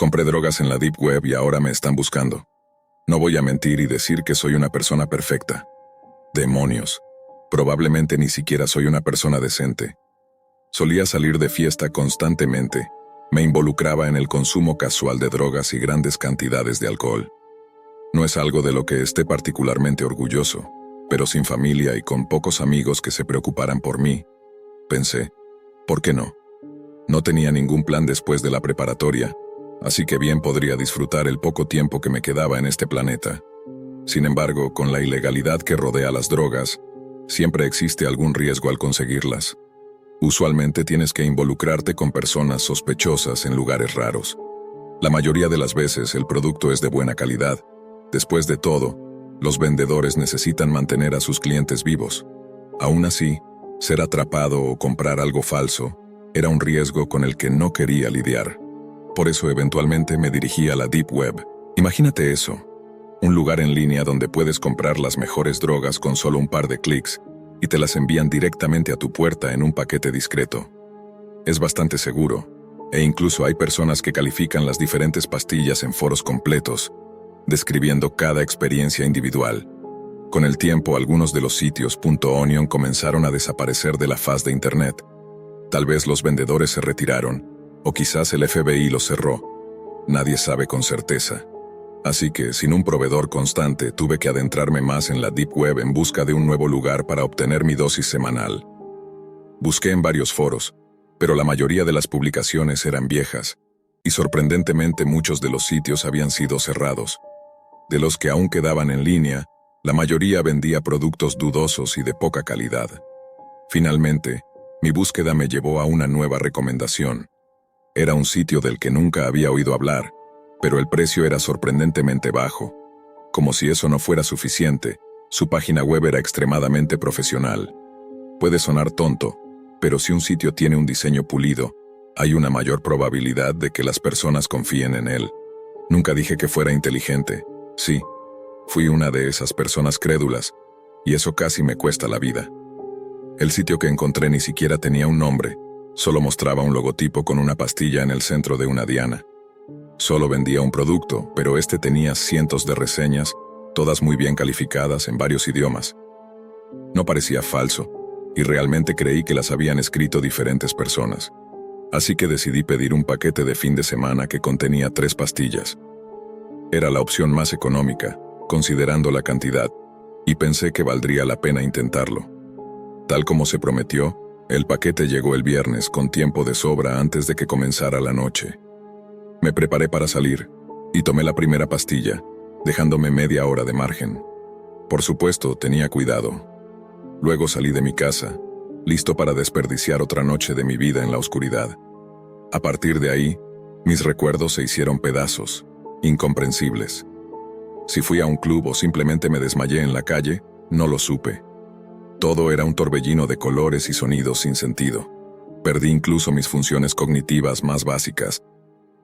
Compré drogas en la Deep Web y ahora me están buscando. No voy a mentir y decir que soy una persona perfecta. Demonios. Probablemente ni siquiera soy una persona decente. Solía salir de fiesta constantemente. Me involucraba en el consumo casual de drogas y grandes cantidades de alcohol. No es algo de lo que esté particularmente orgulloso, pero sin familia y con pocos amigos que se preocuparan por mí, pensé, ¿por qué no? No tenía ningún plan después de la preparatoria, así que bien podría disfrutar el poco tiempo que me quedaba en este planeta. Sin embargo, con la ilegalidad que rodea las drogas, siempre existe algún riesgo al conseguirlas. Usualmente tienes que involucrarte con personas sospechosas en lugares raros. La mayoría de las veces el producto es de buena calidad. Después de todo, los vendedores necesitan mantener a sus clientes vivos. Aún así, ser atrapado o comprar algo falso era un riesgo con el que no quería lidiar. Por eso eventualmente me dirigí a la Deep Web. Imagínate eso, un lugar en línea donde puedes comprar las mejores drogas con solo un par de clics y te las envían directamente a tu puerta en un paquete discreto. Es bastante seguro, e incluso hay personas que califican las diferentes pastillas en foros completos, describiendo cada experiencia individual. Con el tiempo, algunos de los sitios .onion comenzaron a desaparecer de la faz de Internet. Tal vez los vendedores se retiraron, o quizás el FBI los cerró. Nadie sabe con certeza. Así que, sin un proveedor constante, tuve que adentrarme más en la Deep Web en busca de un nuevo lugar para obtener mi dosis semanal. Busqué en varios foros, pero la mayoría de las publicaciones eran viejas, y sorprendentemente muchos de los sitios habían sido cerrados. De los que aún quedaban en línea, la mayoría vendía productos dudosos y de poca calidad. Finalmente, mi búsqueda me llevó a una nueva recomendación. Era un sitio del que nunca había oído hablar, pero el precio era sorprendentemente bajo. Como si eso no fuera suficiente, su página web era extremadamente profesional. Puede sonar tonto, pero si un sitio tiene un diseño pulido, hay una mayor probabilidad de que las personas confíen en él. Nunca dije que fuera inteligente. Sí, fui una de esas personas crédulas, y eso casi me cuesta la vida. El sitio que encontré ni siquiera tenía un nombre, solo mostraba un logotipo con una pastilla en el centro de una diana. Solo vendía un producto, pero este tenía cientos de reseñas, todas muy bien calificadas en varios idiomas. No parecía falso, y realmente creí que las habían escrito diferentes personas. Así que decidí pedir un paquete de fin de semana que contenía 3 pastillas. Era la opción más económica, considerando la cantidad, y pensé que valdría la pena intentarlo. Tal como se prometió, el paquete llegó el viernes con tiempo de sobra antes de que comenzara la noche. Me preparé para salir, y tomé la primera pastilla, dejándome media hora de margen. Por supuesto, tenía cuidado. Luego salí de mi casa, listo para desperdiciar otra noche de mi vida en la oscuridad. A partir de ahí, mis recuerdos se hicieron pedazos, incomprensibles. Si fui a un club o simplemente me desmayé en la calle, no lo supe. Todo era un torbellino de colores y sonidos sin sentido. Perdí incluso mis funciones cognitivas más básicas.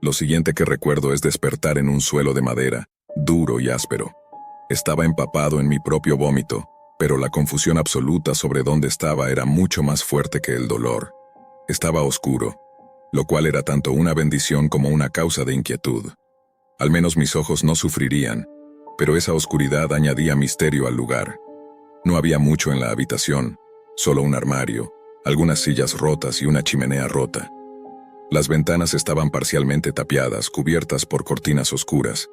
Lo siguiente que recuerdo es despertar en un suelo de madera, duro y áspero. Estaba empapado en mi propio vómito, pero la confusión absoluta sobre dónde estaba era mucho más fuerte que el dolor. Estaba oscuro, lo cual era tanto una bendición como una causa de inquietud. Al menos mis ojos no sufrirían, pero esa oscuridad añadía misterio al lugar. No había mucho en la habitación, solo un armario, algunas sillas rotas y una chimenea rota. Las ventanas estaban parcialmente tapiadas, cubiertas por cortinas oscuras.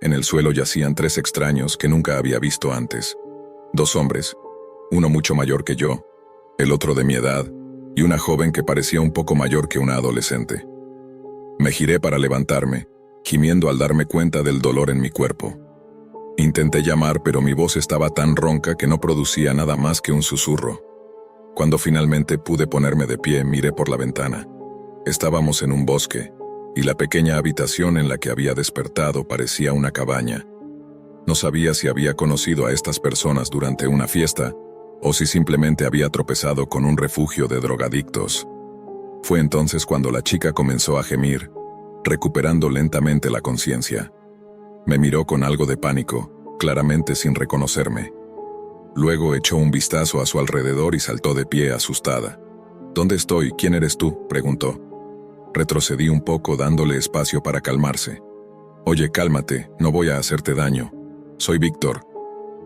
En el suelo yacían 3 extraños que nunca había visto antes. 2 hombres, uno mucho mayor que yo, el otro de mi edad, y una joven que parecía un poco mayor que una adolescente. Me giré para levantarme, gimiendo al darme cuenta del dolor en mi cuerpo. Intenté llamar, pero mi voz estaba tan ronca que no producía nada más que un susurro. Cuando finalmente pude ponerme de pie, miré por la ventana. Estábamos en un bosque, y la pequeña habitación en la que había despertado parecía una cabaña. No sabía si había conocido a estas personas durante una fiesta, o si simplemente había tropezado con un refugio de drogadictos. Fue entonces cuando la chica comenzó a gemir, recuperando lentamente la conciencia. Me miró con algo de pánico, claramente sin reconocerme. Luego echó un vistazo a su alrededor y saltó de pie asustada. «¿Dónde estoy? ¿Quién eres tú?», preguntó. Retrocedí un poco dándole espacio para calmarse. Oye, cálmate, no voy a hacerte daño. Soy Víctor.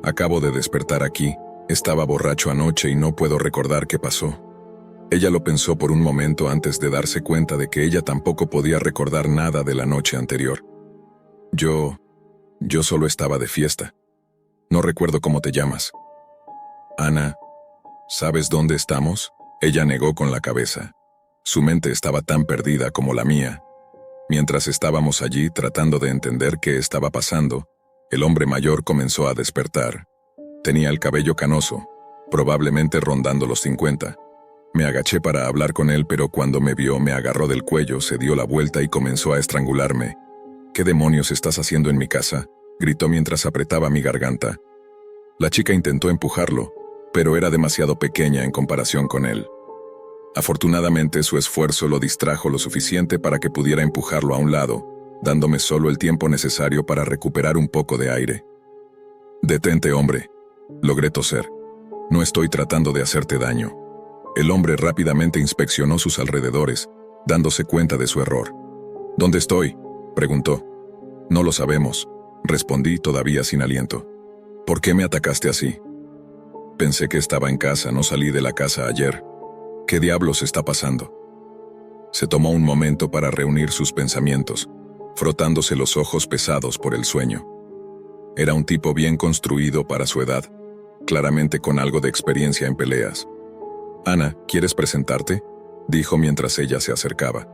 Acabo de despertar aquí, estaba borracho anoche y no puedo recordar qué pasó. Ella lo pensó por un momento antes de darse cuenta de que ella tampoco podía recordar nada de la noche anterior. Yo solo estaba de fiesta. No recuerdo cómo te llamas. Ana, ¿sabes dónde estamos? Ella negó con la cabeza. Su mente estaba tan perdida como la mía. Mientras estábamos allí tratando de entender qué estaba pasando, el hombre mayor comenzó a despertar. Tenía el cabello canoso, probablemente rondando los 50. Me agaché para hablar con él, pero cuando me vio me agarró del cuello, se dio la vuelta y comenzó a estrangularme. ¿Qué demonios estás haciendo en mi casa?, gritó mientras apretaba mi garganta. La chica intentó empujarlo, pero era demasiado pequeña en comparación con él. Afortunadamente su esfuerzo lo distrajo lo suficiente para que pudiera empujarlo a un lado, dándome solo el tiempo necesario para recuperar un poco de aire. «Detente, hombre», logré toser. «No estoy tratando de hacerte daño». El hombre rápidamente inspeccionó sus alrededores, dándose cuenta de su error. «¿Dónde estoy?», preguntó. «No lo sabemos», respondí todavía sin aliento. «¿Por qué me atacaste así?». «Pensé que estaba en casa, no salí de la casa ayer. ¿Qué diablos está pasando?». Se tomó un momento para reunir sus pensamientos, frotándose los ojos pesados por el sueño. Era un tipo bien construido para su edad, claramente con algo de experiencia en peleas. «Ana, ¿quieres presentarte?», dijo mientras ella se acercaba.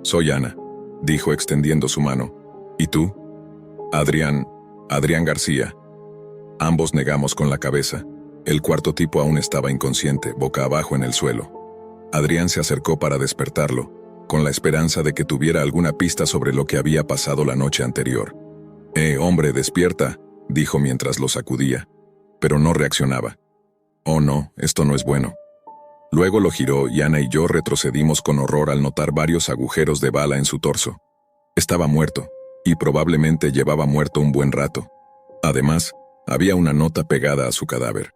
«Soy Ana», dijo extendiendo su mano. «¿Y tú?». «Adrián García». Ambos negamos con la cabeza. El cuarto tipo aún estaba inconsciente, boca abajo en el suelo. Adrián se acercó para despertarlo, con la esperanza de que tuviera alguna pista sobre lo que había pasado la noche anterior. Hombre, despierta», dijo mientras lo sacudía, pero no reaccionaba. «Oh no, esto no es bueno». Luego lo giró y Ana y yo retrocedimos con horror al notar varios agujeros de bala en su torso. Estaba muerto, y probablemente llevaba muerto un buen rato. Además, había una nota pegada a su cadáver.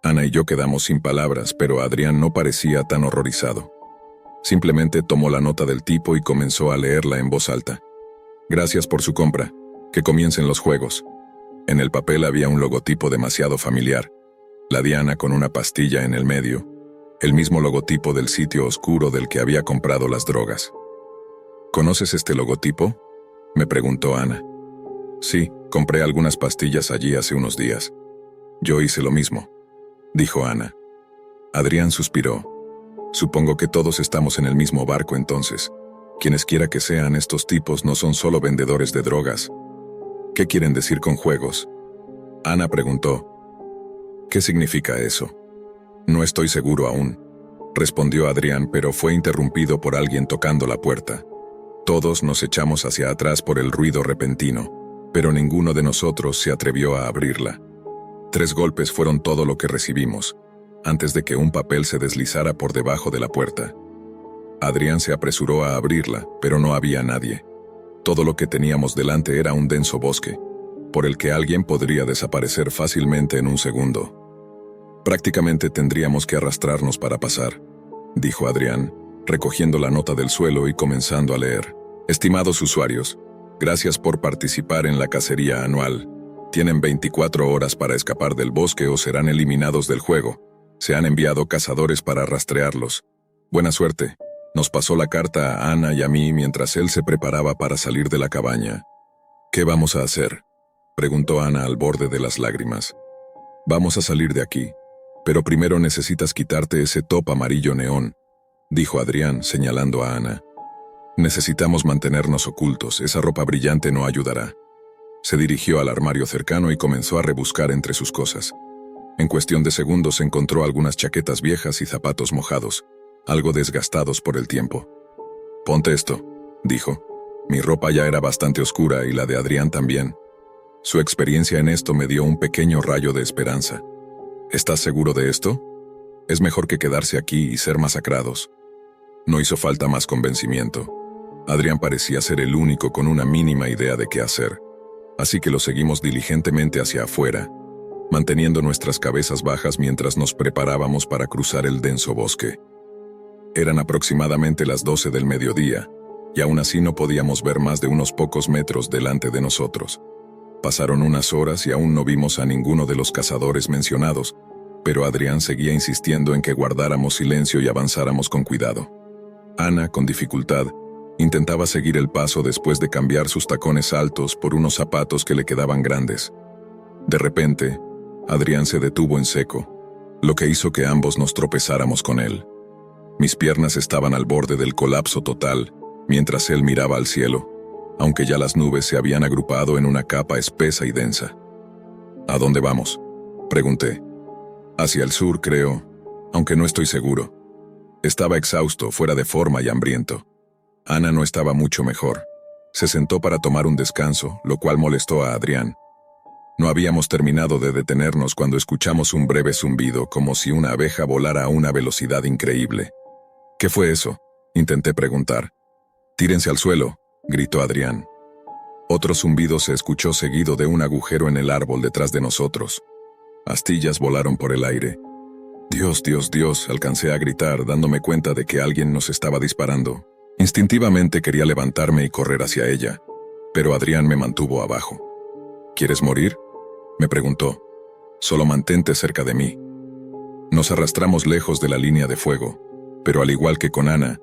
Ana y yo quedamos sin palabras, pero Adrián no parecía tan horrorizado. Simplemente tomó la nota del tipo y comenzó a leerla en voz alta. «Gracias por su compra. Que comiencen los juegos». En el papel había un logotipo demasiado familiar. La diana con una pastilla en el medio. El mismo logotipo del sitio oscuro del que había comprado las drogas. «¿Conoces este logotipo?», me preguntó Ana. «Sí, compré algunas pastillas allí hace unos días». «Yo hice lo mismo», dijo Ana. Adrián suspiró. «Supongo que todos estamos en el mismo barco entonces. Quienes quiera que sean, estos tipos no son solo vendedores de drogas». «¿Qué quieren decir con juegos?», Ana preguntó. «¿Qué significa eso?». «No estoy seguro aún», respondió Adrián, pero fue interrumpido por alguien tocando la puerta. Todos nos echamos hacia atrás por el ruido repentino, pero ninguno de nosotros se atrevió a abrirla. 3 golpes fueron todo lo que recibimos, antes de que un papel se deslizara por debajo de la puerta. Adrián se apresuró a abrirla, pero no había nadie. Todo lo que teníamos delante era un denso bosque, por el que alguien podría desaparecer fácilmente en un segundo. «Prácticamente tendríamos que arrastrarnos para pasar», dijo Adrián, recogiendo la nota del suelo y comenzando a leer. «Estimados usuarios, gracias por participar en la cacería anual. Tienen 24 horas para escapar del bosque o serán eliminados del juego. Se han enviado cazadores para rastrearlos. Buena suerte», nos pasó la carta a Ana y a mí mientras él se preparaba para salir de la cabaña. «¿Qué vamos a hacer?», preguntó Ana al borde de las lágrimas. «Vamos a salir de aquí. Pero primero necesitas quitarte ese top amarillo neón», dijo Adrián, señalando a Ana. «Necesitamos mantenernos ocultos, esa ropa brillante no ayudará». Se dirigió al armario cercano y comenzó a rebuscar entre sus cosas. En cuestión de segundos encontró algunas chaquetas viejas y zapatos mojados, algo desgastados por el tiempo. «Ponte esto», dijo. Mi ropa ya era bastante oscura y la de Adrián también. Su experiencia en esto me dio un pequeño rayo de esperanza. «¿Estás seguro de esto? Es mejor que quedarse aquí y ser masacrados». No hizo falta más convencimiento. Adrián parecía ser el único con una mínima idea de qué hacer, así que lo seguimos diligentemente hacia afuera, manteniendo nuestras cabezas bajas mientras nos preparábamos para cruzar el denso bosque. Eran aproximadamente las 12 del mediodía, y aún así no podíamos ver más de unos pocos metros delante de nosotros. Pasaron unas horas y aún no vimos a ninguno de los cazadores mencionados, pero Adrián seguía insistiendo en que guardáramos silencio y avanzáramos con cuidado. Ana, con dificultad, intentaba seguir el paso después de cambiar sus tacones altos por unos zapatos que le quedaban grandes. De repente, Adrián se detuvo en seco, lo que hizo que ambos nos tropezáramos con él. Mis piernas estaban al borde del colapso total, mientras él miraba al cielo, aunque ya las nubes se habían agrupado en una capa espesa y densa. ¿A dónde vamos?, pregunté. Hacia el sur, creo, aunque no estoy seguro. Estaba exhausto, fuera de forma y hambriento. Ana no estaba mucho mejor. Se sentó para tomar un descanso, lo cual molestó a Adrián. No habíamos terminado de detenernos cuando escuchamos un breve zumbido, como si una abeja volara a una velocidad increíble. ¿Qué fue eso?, intenté preguntar. «Tírense al suelo», gritó Adrián. Otro zumbido se escuchó seguido de un agujero en el árbol detrás de nosotros. Astillas volaron por el aire. «Dios, Dios, Dios», alcancé a gritar, dándome cuenta de que alguien nos estaba disparando. Instintivamente quería levantarme y correr hacia ella, pero Adrián me mantuvo abajo. «¿Quieres morir?», me preguntó. «Solo mantente cerca de mí». Nos arrastramos lejos de la línea de fuego, pero al igual que con Ana,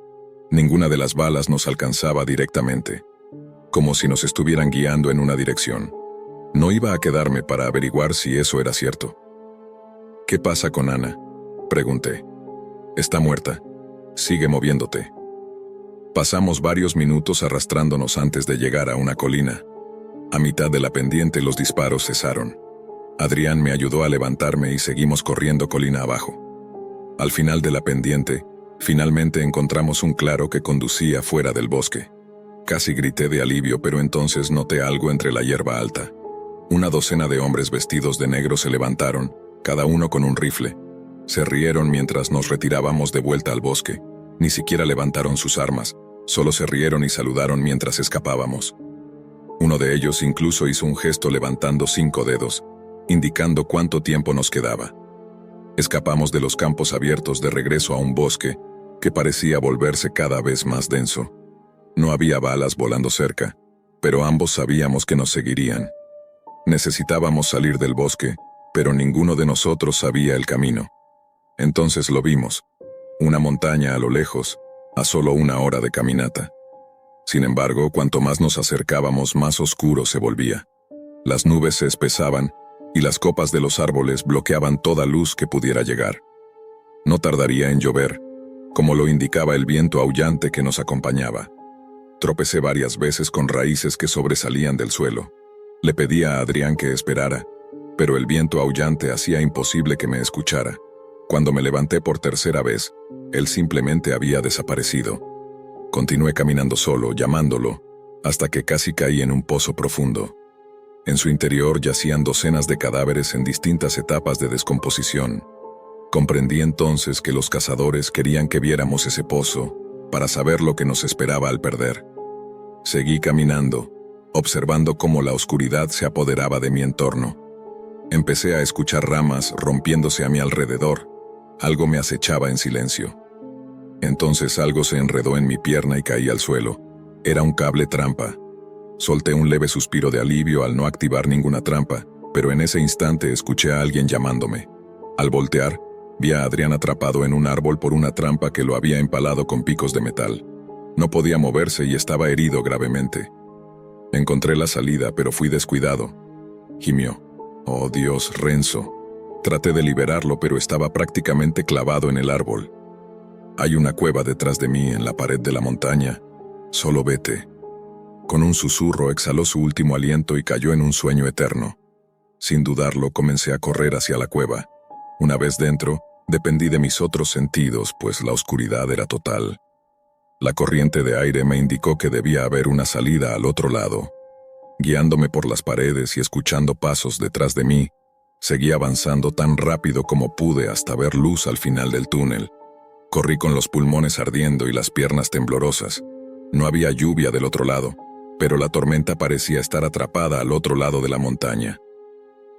ninguna de las balas nos alcanzaba directamente, como si nos estuvieran guiando en una dirección. No iba a quedarme para averiguar si eso era cierto. «¿Qué pasa con Ana?», pregunté. «Está muerta. Sigue moviéndote». Pasamos varios minutos arrastrándonos antes de llegar a una colina. A mitad de la pendiente los disparos cesaron. Adrián me ayudó a levantarme y seguimos corriendo colina abajo. Al final de la pendiente, finalmente encontramos un claro que conducía fuera del bosque. Casi grité de alivio, pero entonces noté algo entre la hierba alta. Una docena de hombres vestidos de negro se levantaron, cada uno con un rifle. Se rieron mientras nos retirábamos de vuelta al bosque. Ni siquiera levantaron sus armas, solo se rieron y saludaron mientras escapábamos. Uno de ellos incluso hizo un gesto levantando 5 dedos, indicando cuánto tiempo nos quedaba. Escapamos de los campos abiertos de regreso a un bosque que parecía volverse cada vez más denso. No había balas volando cerca, pero ambos sabíamos que nos seguirían. Necesitábamos salir del bosque, pero ninguno de nosotros sabía el camino. Entonces lo vimos, una montaña a lo lejos, a solo 1 hora de caminata. Sin embargo, cuanto más nos acercábamos, más oscuro se volvía. Las nubes se espesaban y las copas de los árboles bloqueaban toda luz que pudiera llegar. No tardaría en llover, como lo indicaba el viento aullante que nos acompañaba. Tropecé varias veces con raíces que sobresalían del suelo. Le pedí a Adrián que esperara, pero el viento aullante hacía imposible que me escuchara. Cuando me levanté por tercera vez, él simplemente había desaparecido. Continué caminando solo, llamándolo, hasta que casi caí en un pozo profundo. En su interior yacían docenas de cadáveres en distintas etapas de descomposición. Comprendí entonces que los cazadores querían que viéramos ese pozo, para saber lo que nos esperaba al perder. Seguí caminando, observando cómo la oscuridad se apoderaba de mi entorno. Empecé a escuchar ramas rompiéndose a mi alrededor. Algo me acechaba en silencio. Entonces algo se enredó en mi pierna y caí al suelo. Era un cable trampa. Solté un leve suspiro de alivio al no activar ninguna trampa, pero en ese instante escuché a alguien llamándome. Al voltear, vi a Adrián atrapado en un árbol por una trampa que lo había empalado con picos de metal. No podía moverse y estaba herido gravemente. Encontré la salida, pero fui descuidado. Gimió. «Oh Dios, Renzo». Traté de liberarlo, pero estaba prácticamente clavado en el árbol. «Hay una cueva detrás de mí en la pared de la montaña. Solo vete». Con un susurro exhaló su último aliento y cayó en un sueño eterno. Sin dudarlo, comencé a correr hacia la cueva. Una vez dentro, dependí de mis otros sentidos, pues la oscuridad era total. La corriente de aire me indicó que debía haber una salida al otro lado. Guiándome por las paredes y escuchando pasos detrás de mí, seguí avanzando tan rápido como pude hasta ver luz al final del túnel. Corrí con los pulmones ardiendo y las piernas temblorosas. No había lluvia del otro lado, pero la tormenta parecía estar atrapada al otro lado de la montaña.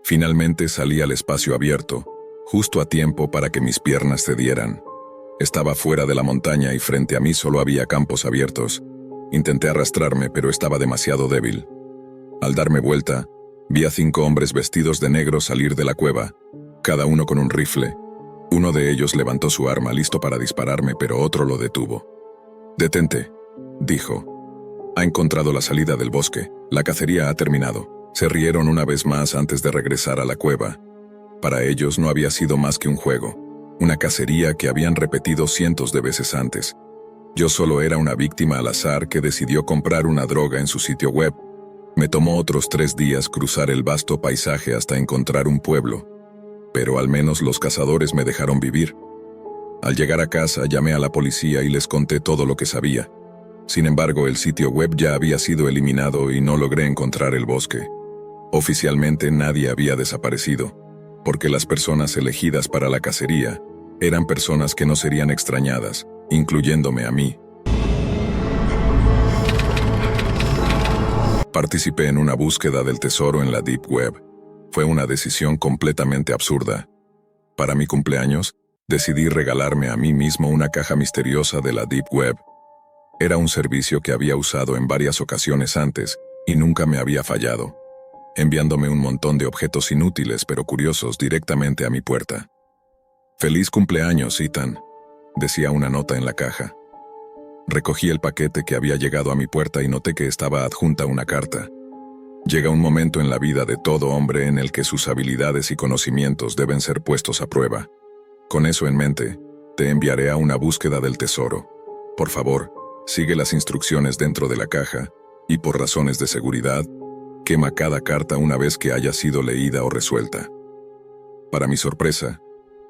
Finalmente salí al espacio abierto, justo a tiempo para que mis piernas cedieran. Estaba fuera de la montaña y frente a mí solo había campos abiertos, Intenté arrastrarme, pero estaba demasiado débil. Al darme vuelta, vi a 5 hombres vestidos de negro salir de la cueva, cada uno con un rifle. Uno de ellos levantó su arma listo para dispararme, pero otro lo detuvo. «Detente», dijo. «Ha encontrado la salida del bosque. La cacería ha terminado». Se rieron una vez más antes de regresar a la cueva. Para ellos no había sido más que un juego, una cacería que habían repetido cientos de veces antes. Yo solo era una víctima al azar que decidió comprar una droga en su sitio web. Me tomó otros 3 días cruzar el vasto paisaje hasta encontrar un pueblo. Pero al menos los cazadores me dejaron vivir. Al llegar a casa llamé a la policía y les conté todo lo que sabía. Sin embargo, el sitio web ya había sido eliminado y no logré encontrar el bosque. Oficialmente nadie había desaparecido, porque las personas elegidas para la cacería eran personas que no serían extrañadas, incluyéndome a mí. Participé en una búsqueda del tesoro en la Deep Web. Fue una decisión completamente absurda. Para mi cumpleaños, decidí regalarme a mí mismo una caja misteriosa de la Deep Web. Era un servicio que había usado en varias ocasiones antes y nunca me había fallado, enviándome un montón de objetos inútiles pero curiosos directamente a mi puerta. «Feliz cumpleaños, Ethan», decía una nota en la caja. Recogí el paquete que había llegado a mi puerta y noté que estaba adjunta una carta. Llega un momento en la vida de todo hombre en el que sus habilidades y conocimientos deben ser puestos a prueba. Con eso en mente, te enviaré a una búsqueda del tesoro. Por favor, sigue las instrucciones dentro de la caja y, por razones de seguridad, quema cada carta una vez que haya sido leída o resuelta. Para mi sorpresa,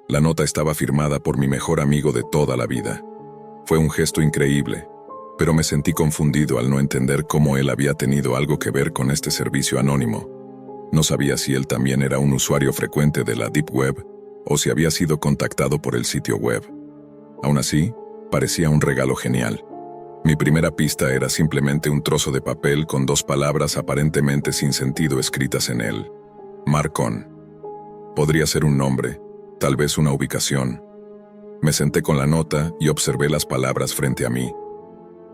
la nota estaba firmada por mi mejor amigo de toda la vida. Fue un gesto increíble, pero me sentí confundido al no entender cómo él había tenido algo que ver con este servicio anónimo. No sabía si él también era un usuario frecuente de la Deep Web o si había sido contactado por el sitio web. Aún así, parecía un regalo genial. Mi primera pista era simplemente un trozo de papel con 2 palabras aparentemente sin sentido escritas en él. Marcon. Podría ser un nombre, tal vez una ubicación. Me senté con la nota y observé las palabras frente a mí.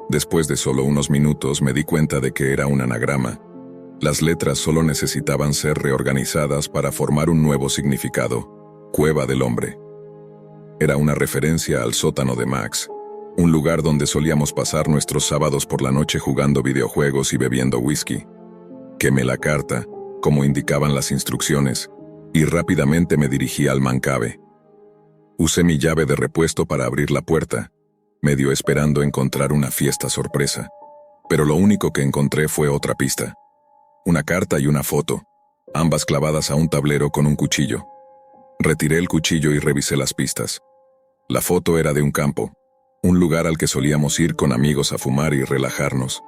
Después de solo unos minutos me di cuenta de que era un anagrama. Las letras solo necesitaban ser reorganizadas para formar un nuevo significado: Cueva del Hombre. Era una referencia al sótano de Max, un lugar donde solíamos pasar nuestros sábados por la noche jugando videojuegos y bebiendo whisky. Quemé la carta, como indicaban las instrucciones, y rápidamente me dirigí al Mancabe. Usé mi llave de repuesto para abrir la puerta, medio esperando encontrar una fiesta sorpresa. Pero lo único que encontré fue otra pista. Una carta y una foto, ambas clavadas a un tablero con un cuchillo. Retiré el cuchillo y revisé las pistas. La foto era de un campo, un lugar al que solíamos ir con amigos a fumar y relajarnos,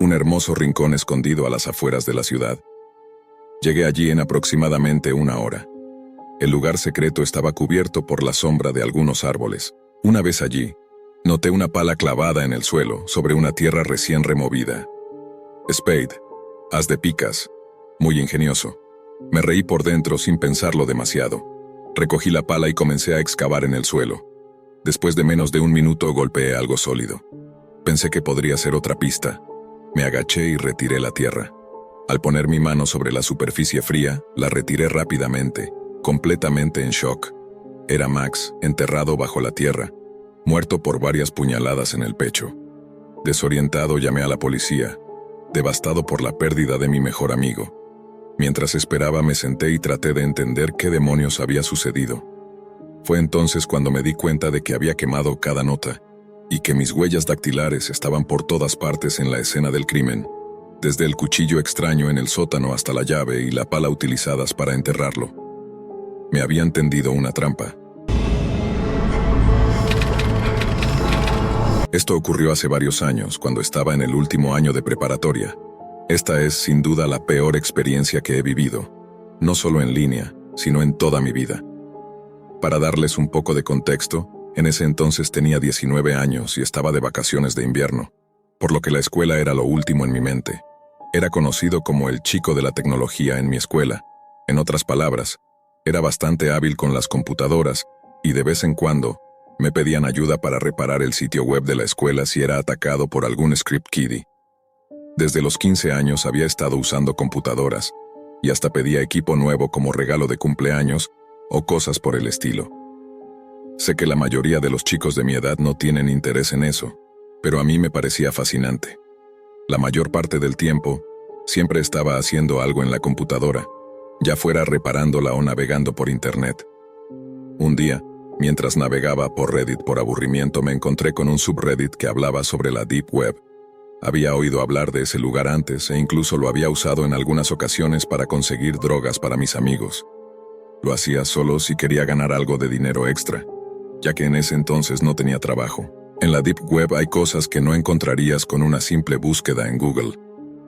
un hermoso rincón escondido a las afueras de la ciudad. Llegué allí en aproximadamente 1 hora. El lugar secreto estaba cubierto por la sombra de algunos árboles. Una vez allí, noté una pala clavada en el suelo sobre una tierra recién removida. Spade, haz de picas, muy ingenioso. Me reí por dentro sin pensarlo demasiado. Recogí la pala y comencé a excavar en el suelo. Después de menos de 1 minuto golpeé algo sólido. Pensé que podría ser otra pista. Me agaché y retiré la tierra. Al poner mi mano sobre la superficie fría, la retiré rápidamente, completamente en shock. Era Max, enterrado bajo la tierra, muerto por varias puñaladas en el pecho. Desorientado llamé a la policía, devastado por la pérdida de mi mejor amigo. Mientras esperaba me senté y traté de entender qué demonios había sucedido. Fue entonces cuando me di cuenta de que había quemado cada nota, y que mis huellas dactilares estaban por todas partes en la escena del crimen, desde el cuchillo extraño en el sótano hasta la llave y la pala utilizadas para enterrarlo. Me habían tendido una trampa. Esto ocurrió hace varios años, cuando estaba en el último año de preparatoria. Esta es, sin duda, la peor experiencia que he vivido, no solo en línea, sino en toda mi vida. Para darles un poco de contexto, en ese entonces tenía 19 años y estaba de vacaciones de invierno, por lo que la escuela era lo último en mi mente. Era conocido como el chico de la tecnología en mi escuela. En otras palabras, era bastante hábil con las computadoras y de vez en cuando Me pedían ayuda para reparar el sitio web de la escuela si era atacado por algún script kiddie. Desde los 15 años había estado usando computadoras, y hasta pedía equipo nuevo como regalo de cumpleaños o cosas por el estilo. Sé que la mayoría de los chicos de mi edad no tienen interés en eso, pero a mí me parecía fascinante. La mayor parte del tiempo, siempre estaba haciendo algo en la computadora, ya fuera reparándola o navegando por internet. Un día, mientras navegaba por Reddit por aburrimiento, me encontré con un subreddit que hablaba sobre la Deep Web. Había oído hablar de ese lugar antes e incluso lo había usado en algunas ocasiones para conseguir drogas para mis amigos. Lo hacía solo si quería ganar algo de dinero extra, ya que en ese entonces no tenía trabajo. En la Deep Web hay cosas que no encontrarías con una simple búsqueda en Google.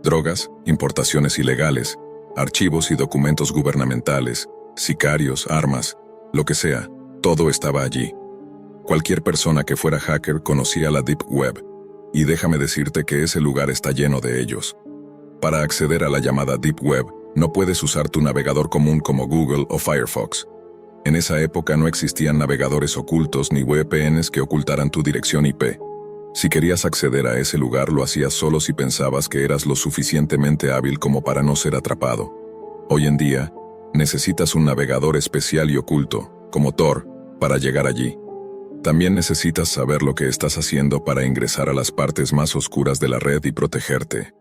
Drogas, importaciones ilegales, archivos y documentos gubernamentales, sicarios, armas, lo que sea, todo estaba allí. Cualquier persona que fuera hacker conocía la Deep Web, y déjame decirte que ese lugar está lleno de ellos. Para acceder a la llamada Deep Web, no puedes usar tu navegador común como Google o Firefox. En esa época no existían navegadores ocultos ni VPNs que ocultaran tu dirección IP. Si querías acceder a ese lugar, lo hacías solo si pensabas que eras lo suficientemente hábil como para no ser atrapado. Hoy en día, necesitas un navegador especial y oculto, como Tor, para llegar allí. También necesitas saber lo que estás haciendo para ingresar a las partes más oscuras de la red y protegerte.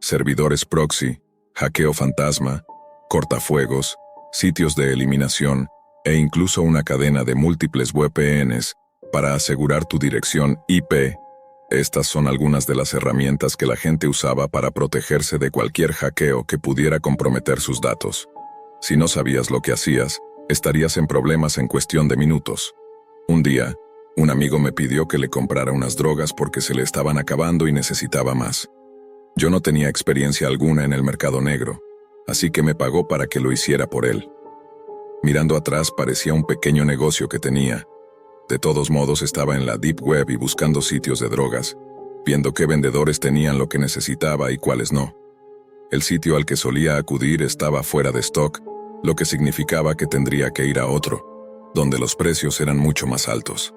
Servidores proxy, hackeo fantasma, cortafuegos, sitios de eliminación e incluso una cadena de múltiples VPNs para asegurar tu dirección IP. Estas son algunas de las herramientas que la gente usaba para protegerse de cualquier hackeo que pudiera comprometer sus datos. Si no sabías lo que hacías, estarías en problemas en cuestión de minutos. Un día, un amigo me pidió que le comprara unas drogas porque se le estaban acabando y necesitaba más. Yo no tenía experiencia alguna en el mercado negro, así que me pagó para que lo hiciera por él. Mirando atrás parecía un pequeño negocio que tenía. De todos modos estaba en la Deep Web y buscando sitios de drogas, viendo qué vendedores tenían lo que necesitaba y cuáles no. El sitio al que solía acudir estaba fuera de stock, lo que significaba que tendría que ir a otro, donde los precios eran mucho más altos.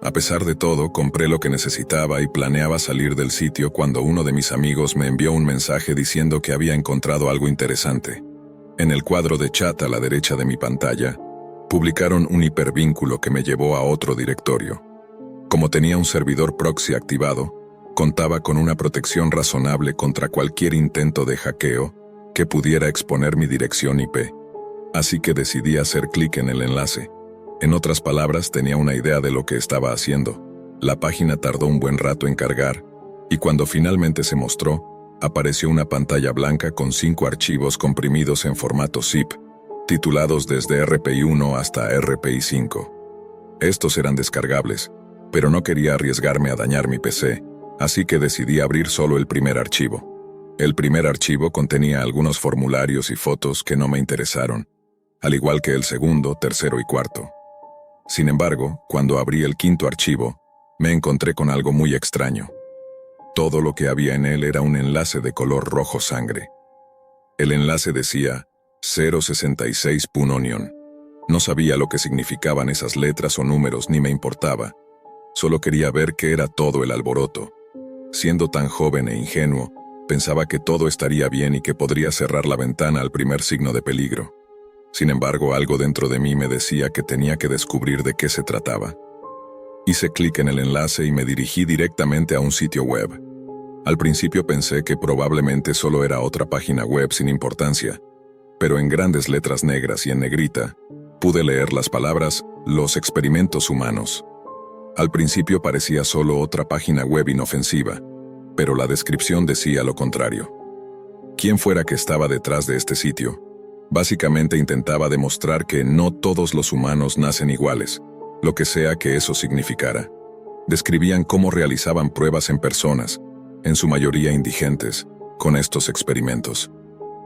A pesar de todo, compré lo que necesitaba y planeaba salir del sitio cuando uno de mis amigos me envió un mensaje diciendo que había encontrado algo interesante. En el cuadro de chat a la derecha de mi pantalla, publicaron un hipervínculo que me llevó a otro directorio. Como tenía un servidor proxy activado, contaba con una protección razonable contra cualquier intento de hackeo que pudiera exponer mi dirección IP. Así que decidí hacer clic en el enlace. En otras palabras, tenía una idea de lo que estaba haciendo. La página tardó un buen rato en cargar, y cuando finalmente se mostró, apareció una pantalla blanca con 5 archivos comprimidos en formato zip, titulados desde RPI 1 hasta RPI 5. Estos eran descargables, pero no quería arriesgarme a dañar mi PC, así que decidí abrir solo el primer archivo. El primer archivo contenía algunos formularios y fotos que no me interesaron, al igual que el segundo, tercero y cuarto. Sin embargo, cuando abrí el quinto archivo, me encontré con algo muy extraño. Todo lo que había en él era un enlace de color rojo sangre. El enlace decía 066.onion. No sabía lo que significaban esas letras o números ni me importaba. Solo quería ver qué era todo el alboroto. Siendo tan joven e ingenuo, pensaba que todo estaría bien y que podría cerrar la ventana al primer signo de peligro. Sin embargo, algo dentro de mí me decía que tenía que descubrir de qué se trataba. Hice clic en el enlace y me dirigí directamente a un sitio web. Al principio pensé que probablemente solo era otra página web sin importancia, pero en grandes letras negras y en negrita, pude leer las palabras «Los experimentos humanos». Al principio parecía solo otra página web inofensiva, pero la descripción decía lo contrario. Quien fuera que estaba detrás de este sitio, básicamente intentaba demostrar que no todos los humanos nacen iguales, lo que sea que eso significara. Describían cómo realizaban pruebas en personas, en su mayoría indigentes, con estos experimentos.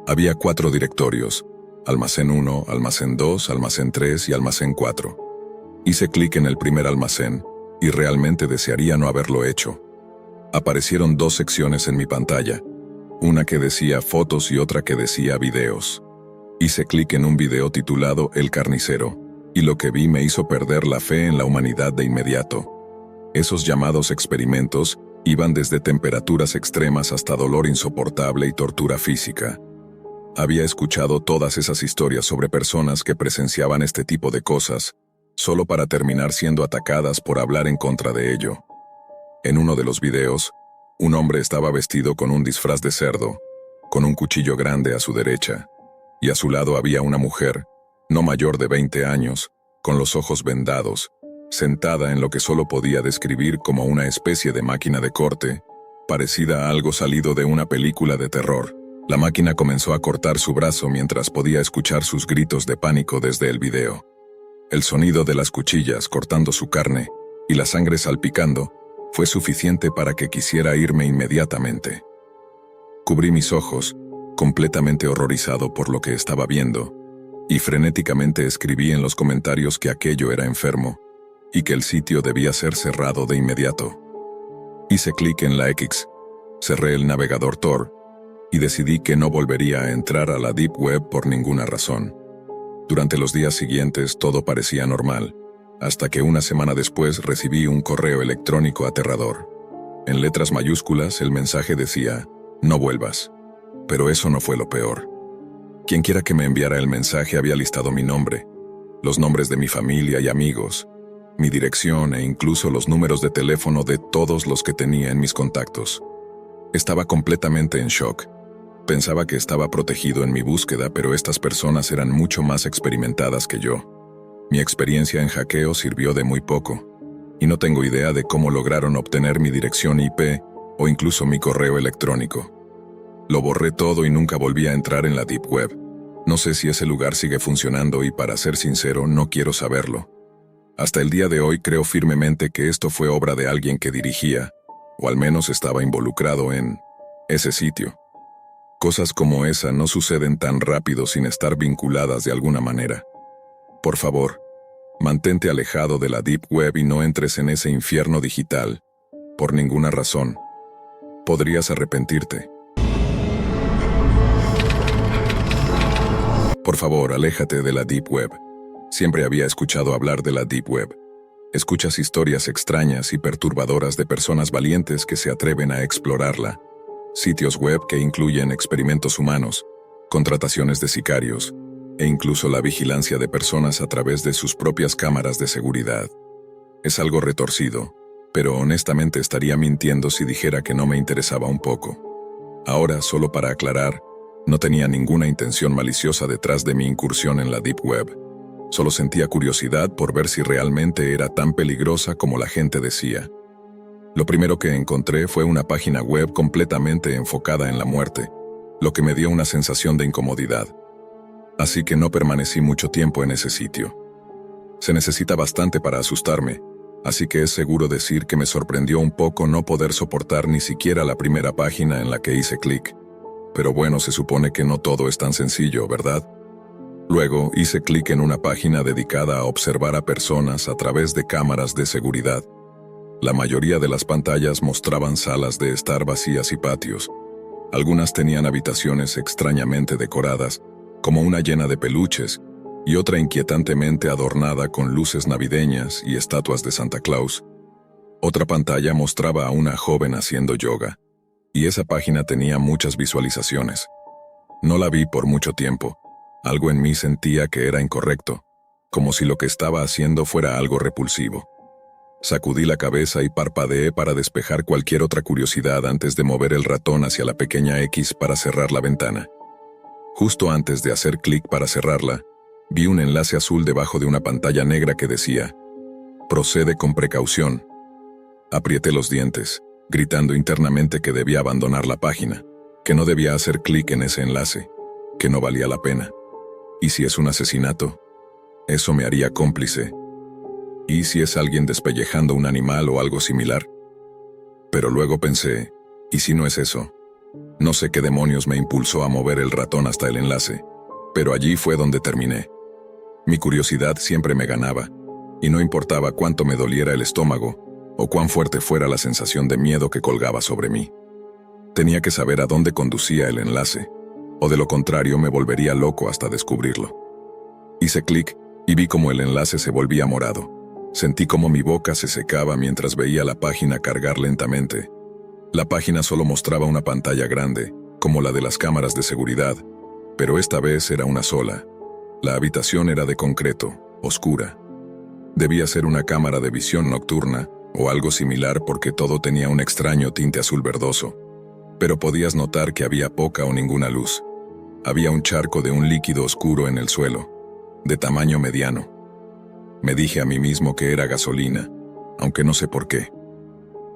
Había 4 directorios: almacén 1, almacén 2, almacén 3 y almacén 4. Hice clic en el primer almacén, y realmente desearía no haberlo hecho. Aparecieron 2 secciones en mi pantalla, una que decía fotos y otra que decía videos. Hice clic en un video titulado El carnicero, y lo que vi me hizo perder la fe en la humanidad de inmediato. Esos llamados experimentos iban desde temperaturas extremas hasta dolor insoportable y tortura física. Había escuchado todas esas historias sobre personas que presenciaban este tipo de cosas, solo para terminar siendo atacadas por hablar en contra de ello. En uno de los videos, un hombre estaba vestido con un disfraz de cerdo, con un cuchillo grande a su derecha, y a su lado había una mujer, no mayor de 20 años, con los ojos vendados, sentada en lo que solo podía describir como una especie de máquina de corte, parecida a algo salido de una película de terror. La máquina comenzó a cortar su brazo mientras podía escuchar sus gritos de pánico desde el video. El sonido de las cuchillas cortando su carne y la sangre salpicando fue suficiente para que quisiera irme inmediatamente. Cubrí mis ojos, completamente horrorizado por lo que estaba viendo, y frenéticamente escribí en los comentarios que aquello era enfermo y que el sitio debía ser cerrado de inmediato. Hice clic en la X, cerré el navegador Tor y decidí que no volvería a entrar a la Deep Web por ninguna razón. Durante los días siguientes todo parecía normal, hasta que una semana después recibí un correo electrónico aterrador. En letras mayúsculas el mensaje decía, «No vuelvas». Pero eso no fue lo peor. Quienquiera que me enviara el mensaje había listado mi nombre, los nombres de mi familia y amigos, mi dirección e incluso los números de teléfono de todos los que tenía en mis contactos. Estaba completamente en shock. Pensaba que estaba protegido en mi búsqueda, pero estas personas eran mucho más experimentadas que yo. Mi experiencia en hackeo sirvió de muy poco, y no tengo idea de cómo lograron obtener mi dirección IP o incluso mi correo electrónico. Lo borré todo y nunca volví a entrar en la Deep Web. No sé si ese lugar sigue funcionando y, para ser sincero, no quiero saberlo. Hasta el día de hoy creo firmemente que esto fue obra de alguien que dirigía, o al menos estaba involucrado en, ese sitio. Cosas como esa no suceden tan rápido sin estar vinculadas de alguna manera. Por favor, mantente alejado de la Deep Web y no entres en ese infierno digital, por ninguna razón. Podrías arrepentirte. Por favor, aléjate de la Deep Web. Siempre había escuchado hablar de la Deep Web. Escuchas historias extrañas y perturbadoras de personas valientes que se atreven a explorarla. Sitios web que incluyen experimentos humanos, contrataciones de sicarios, e incluso la vigilancia de personas a través de sus propias cámaras de seguridad. Es algo retorcido, pero honestamente estaría mintiendo si dijera que no me interesaba un poco. Ahora, solo para aclarar, no tenía ninguna intención maliciosa detrás de mi incursión en la Deep Web. Solo sentía curiosidad por ver si realmente era tan peligrosa como la gente decía. Lo primero que encontré fue una página web completamente enfocada en la muerte, lo que me dio una sensación de incomodidad. Así que no permanecí mucho tiempo en ese sitio. Se necesita bastante para asustarme, así que es seguro decir que me sorprendió un poco no poder soportar ni siquiera la primera página en la que hice clic. Pero bueno, se supone que no todo es tan sencillo, ¿verdad? Luego hice clic en una página dedicada a observar a personas a través de cámaras de seguridad. La mayoría de las pantallas mostraban salas de estar vacías y patios. Algunas tenían habitaciones extrañamente decoradas, como una llena de peluches, y otra inquietantemente adornada con luces navideñas y estatuas de Santa Claus. Otra pantalla mostraba a una joven haciendo yoga, y esa página tenía muchas visualizaciones. No la vi por mucho tiempo. Algo en mí sentía que era incorrecto, como si lo que estaba haciendo fuera algo repulsivo. Sacudí la cabeza y parpadeé para despejar cualquier otra curiosidad antes de mover el ratón hacia la pequeña X para cerrar la ventana. Justo antes de hacer clic para cerrarla, vi un enlace azul debajo de una pantalla negra que decía, «Procede con precaución». Aprieté los dientes, gritando internamente que debía abandonar la página, que no debía hacer clic en ese enlace, que no valía la pena. ¿Y si es un asesinato? Eso me haría cómplice. ¿Y si es alguien despellejando un animal o algo similar? Pero luego pensé, ¿y si no es eso? No sé qué demonios me impulsó a mover el ratón hasta el enlace, pero allí fue donde terminé. Mi curiosidad siempre me ganaba, y no importaba cuánto me doliera el estómago, o cuán fuerte fuera la sensación de miedo que colgaba sobre mí. Tenía que saber a dónde conducía el enlace, o de lo contrario me volvería loco hasta descubrirlo. Hice clic, y vi cómo el enlace se volvía morado. Sentí cómo mi boca se secaba mientras veía la página cargar lentamente. La página solo mostraba una pantalla grande, como la de las cámaras de seguridad, pero esta vez era una sola. La habitación era de concreto, oscura. Debía ser una cámara de visión nocturna o algo similar porque todo tenía un extraño tinte azul verdoso. Pero podías notar que había poca o ninguna luz. Había un charco de un líquido oscuro en el suelo, de tamaño mediano. Me dije a mí mismo que era gasolina, aunque no sé por qué.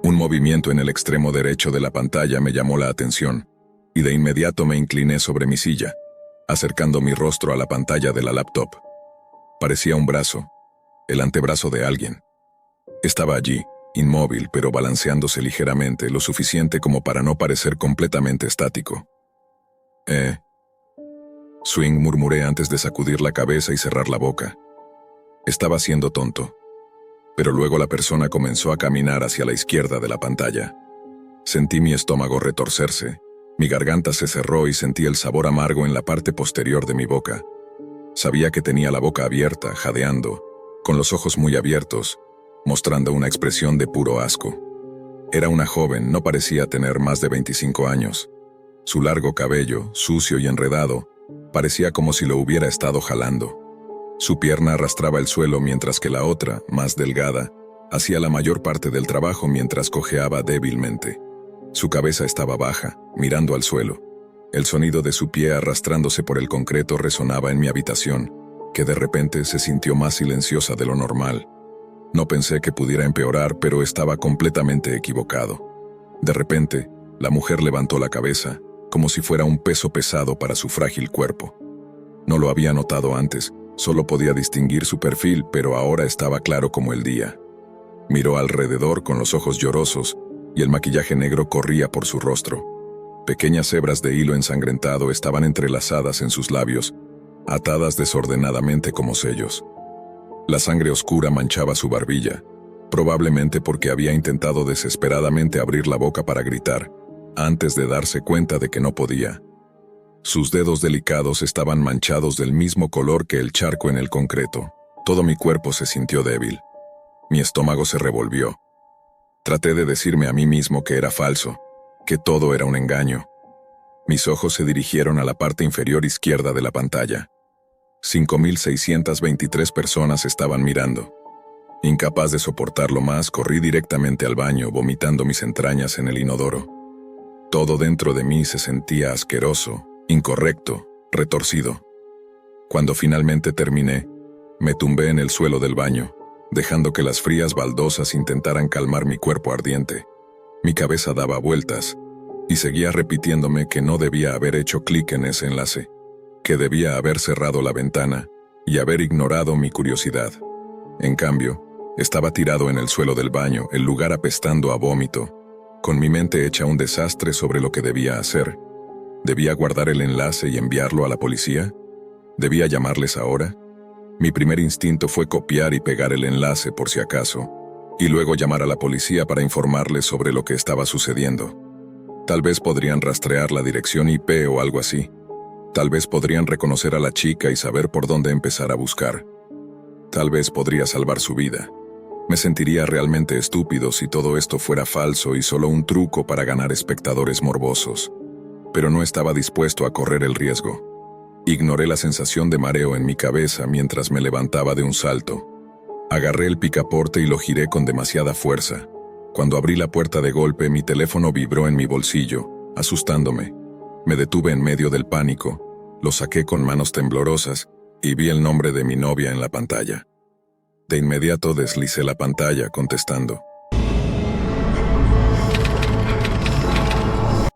Un movimiento en el extremo derecho de la pantalla me llamó la atención, y de inmediato me incliné sobre mi silla, acercando mi rostro a la pantalla de la laptop. Parecía un brazo, el antebrazo de alguien. Estaba allí, inmóvil pero balanceándose ligeramente, lo suficiente como para no parecer completamente estático. Swing, murmuré antes de sacudir la cabeza y cerrar la boca. Estaba siendo tonto. Pero luego la persona comenzó a caminar hacia la izquierda de la pantalla. Sentí mi estómago retorcerse, mi garganta se cerró y sentí el sabor amargo en la parte posterior de mi boca. Sabía que tenía la boca abierta, jadeando, con los ojos muy abiertos, mostrando una expresión de puro asco. Era una joven, no parecía tener más de 25 años. Su largo cabello, sucio y enredado, parecía como si lo hubiera estado jalando. Su pierna arrastraba el suelo mientras que la otra, más delgada, hacía la mayor parte del trabajo mientras cojeaba débilmente. Su cabeza estaba baja, mirando al suelo. El sonido de su pie arrastrándose por el concreto resonaba en mi habitación, que de repente se sintió más silenciosa de lo normal. No pensé que pudiera empeorar, pero estaba completamente equivocado. De repente, la mujer levantó la cabeza, como si fuera un peso pesado para su frágil cuerpo. No lo había notado antes, solo podía distinguir su perfil, pero ahora estaba claro como el día. Miró alrededor con los ojos llorosos, y el maquillaje negro corría por su rostro. Pequeñas hebras de hilo ensangrentado estaban entrelazadas en sus labios, atadas desordenadamente como sellos. La sangre oscura manchaba su barbilla, probablemente porque había intentado desesperadamente abrir la boca para gritar, antes de darse cuenta de que no podía. Sus dedos delicados estaban manchados del mismo color que el charco en el concreto. Todo mi cuerpo se sintió débil. Mi estómago se revolvió. Traté de decirme a mí mismo que era falso, que todo era un engaño. Mis ojos se dirigieron a la parte inferior izquierda de la pantalla. 5.623 personas estaban mirando. Incapaz de soportarlo más, corrí directamente al baño, vomitando mis entrañas en el inodoro. Todo dentro de mí se sentía asqueroso, incorrecto, retorcido. Cuando finalmente terminé, me tumbé en el suelo del baño, dejando que las frías baldosas intentaran calmar mi cuerpo ardiente. Mi cabeza daba vueltas, y seguía repitiéndome que no debía haber hecho clic en ese enlace, que debía haber cerrado la ventana y haber ignorado mi curiosidad. En cambio, estaba tirado en el suelo del baño, el lugar apestando a vómito, con mi mente hecha un desastre sobre lo que debía hacer. ¿Debía guardar el enlace y enviarlo a la policía? ¿Debía llamarles ahora? Mi primer instinto fue copiar y pegar el enlace por si acaso, y luego llamar a la policía para informarles sobre lo que estaba sucediendo. Tal vez podrían rastrear la dirección IP o algo así. Tal vez podrían reconocer a la chica y saber por dónde empezar a buscar. Tal vez podría salvar su vida. Me sentiría realmente estúpido si todo esto fuera falso y solo un truco para ganar espectadores morbosos. Pero no estaba dispuesto a correr el riesgo. Ignoré la sensación de mareo en mi cabeza mientras me levantaba de un salto. Agarré el picaporte y lo giré con demasiada fuerza. Cuando abrí la puerta de golpe, mi teléfono vibró en mi bolsillo, asustándome. Me detuve en medio del pánico, lo saqué con manos temblorosas y vi el nombre de mi novia en la pantalla. De inmediato deslicé la pantalla contestando.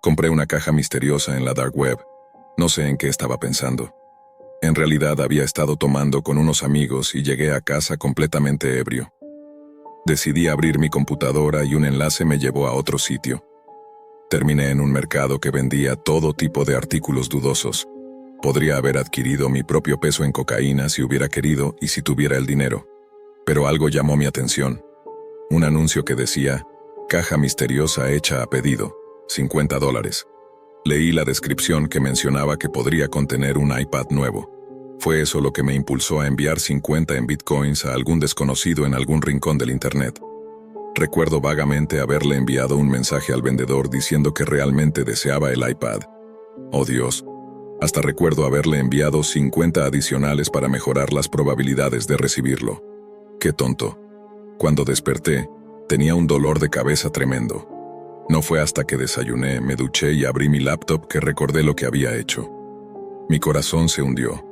Compré una caja misteriosa en la dark web. No sé en qué estaba pensando. En realidad había estado tomando con unos amigos y llegué a casa completamente ebrio. Decidí abrir mi computadora y un enlace me llevó a otro sitio. Terminé en un mercado que vendía todo tipo de artículos dudosos. Podría haber adquirido mi propio peso en cocaína si hubiera querido y si tuviera el dinero. Pero algo llamó mi atención. Un anuncio que decía, caja misteriosa hecha a pedido, $50. Leí la descripción que mencionaba que podría contener un iPad nuevo. Fue eso lo que me impulsó a enviar 50 en bitcoins a algún desconocido en algún rincón del internet. Recuerdo vagamente haberle enviado un mensaje al vendedor diciendo que realmente deseaba el iPad. Oh Dios, hasta recuerdo haberle enviado 50 adicionales para mejorar las probabilidades de recibirlo. ¡Qué tonto! Cuando desperté, tenía un dolor de cabeza tremendo. No fue hasta que desayuné, me duché y abrí mi laptop que recordé lo que había hecho. Mi corazón se hundió.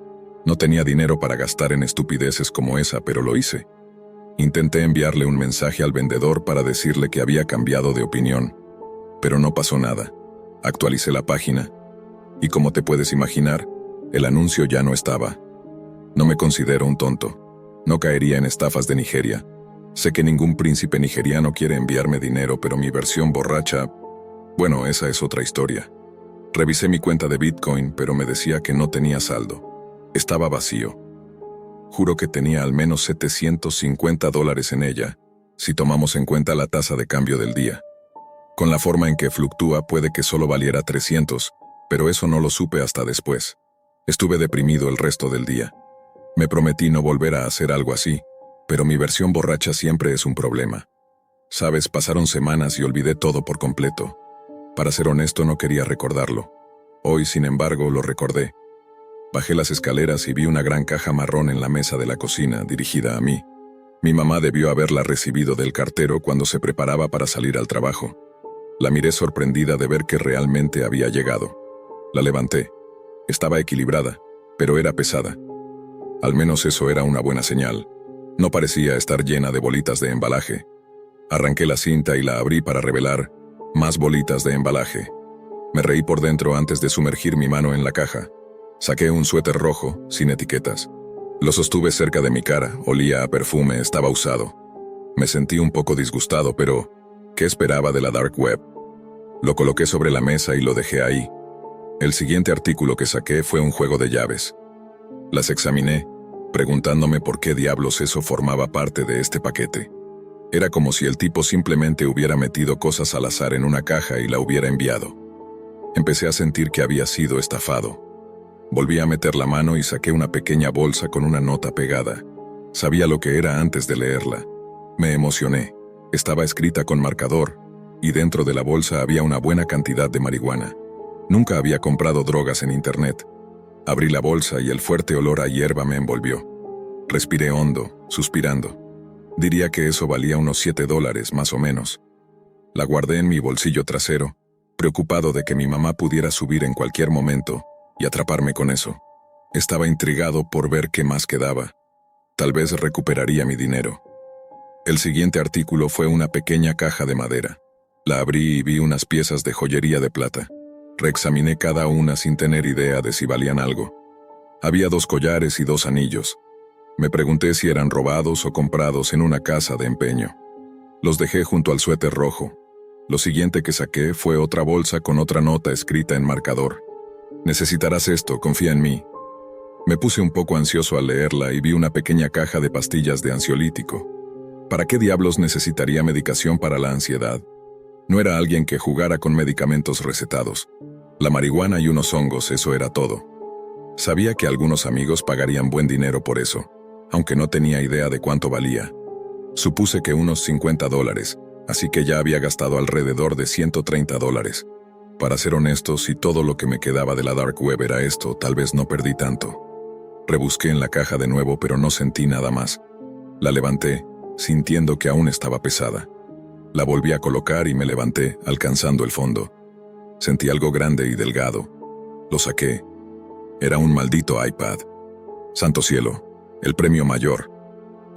No tenía dinero para gastar en estupideces como esa, pero lo hice. Intenté enviarle un mensaje al vendedor para decirle que había cambiado de opinión, pero no pasó nada. Actualicé la página, y como te puedes imaginar, el anuncio ya no estaba. No me considero un tonto. No caería en estafas de Nigeria. Sé que ningún príncipe nigeriano quiere enviarme dinero, pero mi versión borracha... Bueno, esa es otra historia. Revisé mi cuenta de Bitcoin, pero me decía que no tenía saldo. Estaba vacío. Juro que tenía al menos $750 en ella, si tomamos en cuenta la tasa de cambio del día. Con la forma en que fluctúa puede que solo valiera 300, pero eso no lo supe hasta después. Estuve deprimido el resto del día. Me prometí no volver a hacer algo así, pero mi versión borracha siempre es un problema. Sabes, pasaron semanas y olvidé todo por completo. Para ser honesto, no quería recordarlo. Hoy, sin embargo, lo recordé. Bajé las escaleras y vi una gran caja marrón en la mesa de la cocina, dirigida a mí. Mi mamá debió haberla recibido del cartero cuando se preparaba para salir al trabajo. La miré sorprendida de ver que realmente había llegado. La levanté. Estaba equilibrada, pero era pesada. Al menos eso era una buena señal. No parecía estar llena de bolitas de embalaje. Arranqué la cinta y la abrí para revelar más bolitas de embalaje. Me reí por dentro antes de sumergir mi mano en la caja. Saqué un suéter rojo, sin etiquetas. Lo sostuve cerca de mi cara, olía a perfume, estaba usado. Me sentí un poco disgustado, pero ¿qué esperaba de la dark web? Lo coloqué sobre la mesa y lo dejé ahí. El siguiente artículo que saqué fue un juego de llaves. Las examiné, preguntándome por qué diablos eso formaba parte de este paquete. Era como si el tipo simplemente hubiera metido cosas al azar en una caja y la hubiera enviado. Empecé a sentir que había sido estafado. Volví a meter la mano y saqué una pequeña bolsa con una nota pegada. Sabía lo que era antes de leerla. Me emocioné. Estaba escrita con marcador, y dentro de la bolsa había una buena cantidad de marihuana. Nunca había comprado drogas en internet. Abrí la bolsa y el fuerte olor a hierba me envolvió. Respiré hondo, suspirando. Diría que eso valía unos $7, más o menos. La guardé en mi bolsillo trasero, preocupado de que mi mamá pudiera subir en cualquier momento y atraparme con eso. Estaba intrigado por ver qué más quedaba. Tal vez recuperaría mi dinero. El siguiente artículo fue una pequeña caja de madera. La abrí y vi unas piezas de joyería de plata. Reexaminé cada una sin tener idea de si valían algo. Había 2 collares y 2 anillos. Me pregunté si eran robados o comprados en una casa de empeño. Los dejé junto al suéter rojo. Lo siguiente que saqué fue otra bolsa con otra nota escrita en marcador. Necesitarás esto, confía en mí. Me puse un poco ansioso al leerla y vi una pequeña caja de pastillas de ansiolítico. ¿Para qué diablos necesitaría medicación para la ansiedad? No era alguien que jugara con medicamentos recetados. La marihuana y unos hongos, eso era todo. Sabía que algunos amigos pagarían buen dinero por eso, aunque no tenía idea de cuánto valía. Supuse que unos $50, así que ya había gastado alrededor de $130. Para ser honesto, si todo lo que me quedaba de la dark web era esto, tal vez no perdí tanto. Rebusqué en la caja de nuevo, pero no sentí nada más. La levanté, sintiendo que aún estaba pesada. La volví a colocar y me levanté, alcanzando el fondo. Sentí algo grande y delgado. Lo saqué. Era un maldito iPad. Santo cielo, el premio mayor.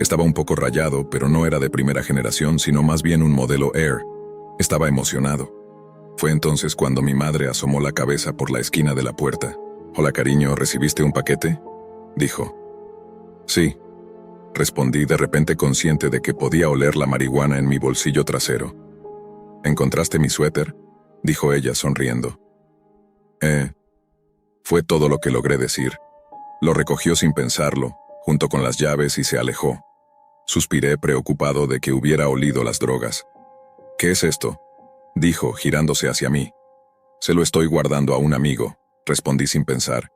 Estaba un poco rayado, pero no era de primera generación, sino más bien un modelo Air. Estaba emocionado. Fue entonces cuando mi madre asomó la cabeza por la esquina de la puerta. «Hola, cariño, ¿recibiste un paquete?», dijo. «Sí», respondí de repente consciente de que podía oler la marihuana en mi bolsillo trasero. «¿Encontraste mi suéter?», dijo ella sonriendo. Fue todo lo que logré decir. Lo recogió sin pensarlo, junto con las llaves, y se alejó. Suspiré preocupado de que hubiera olido las drogas. «¿Qué es esto?», dijo, girándose hacia mí. «Se lo estoy guardando a un amigo», respondí sin pensar.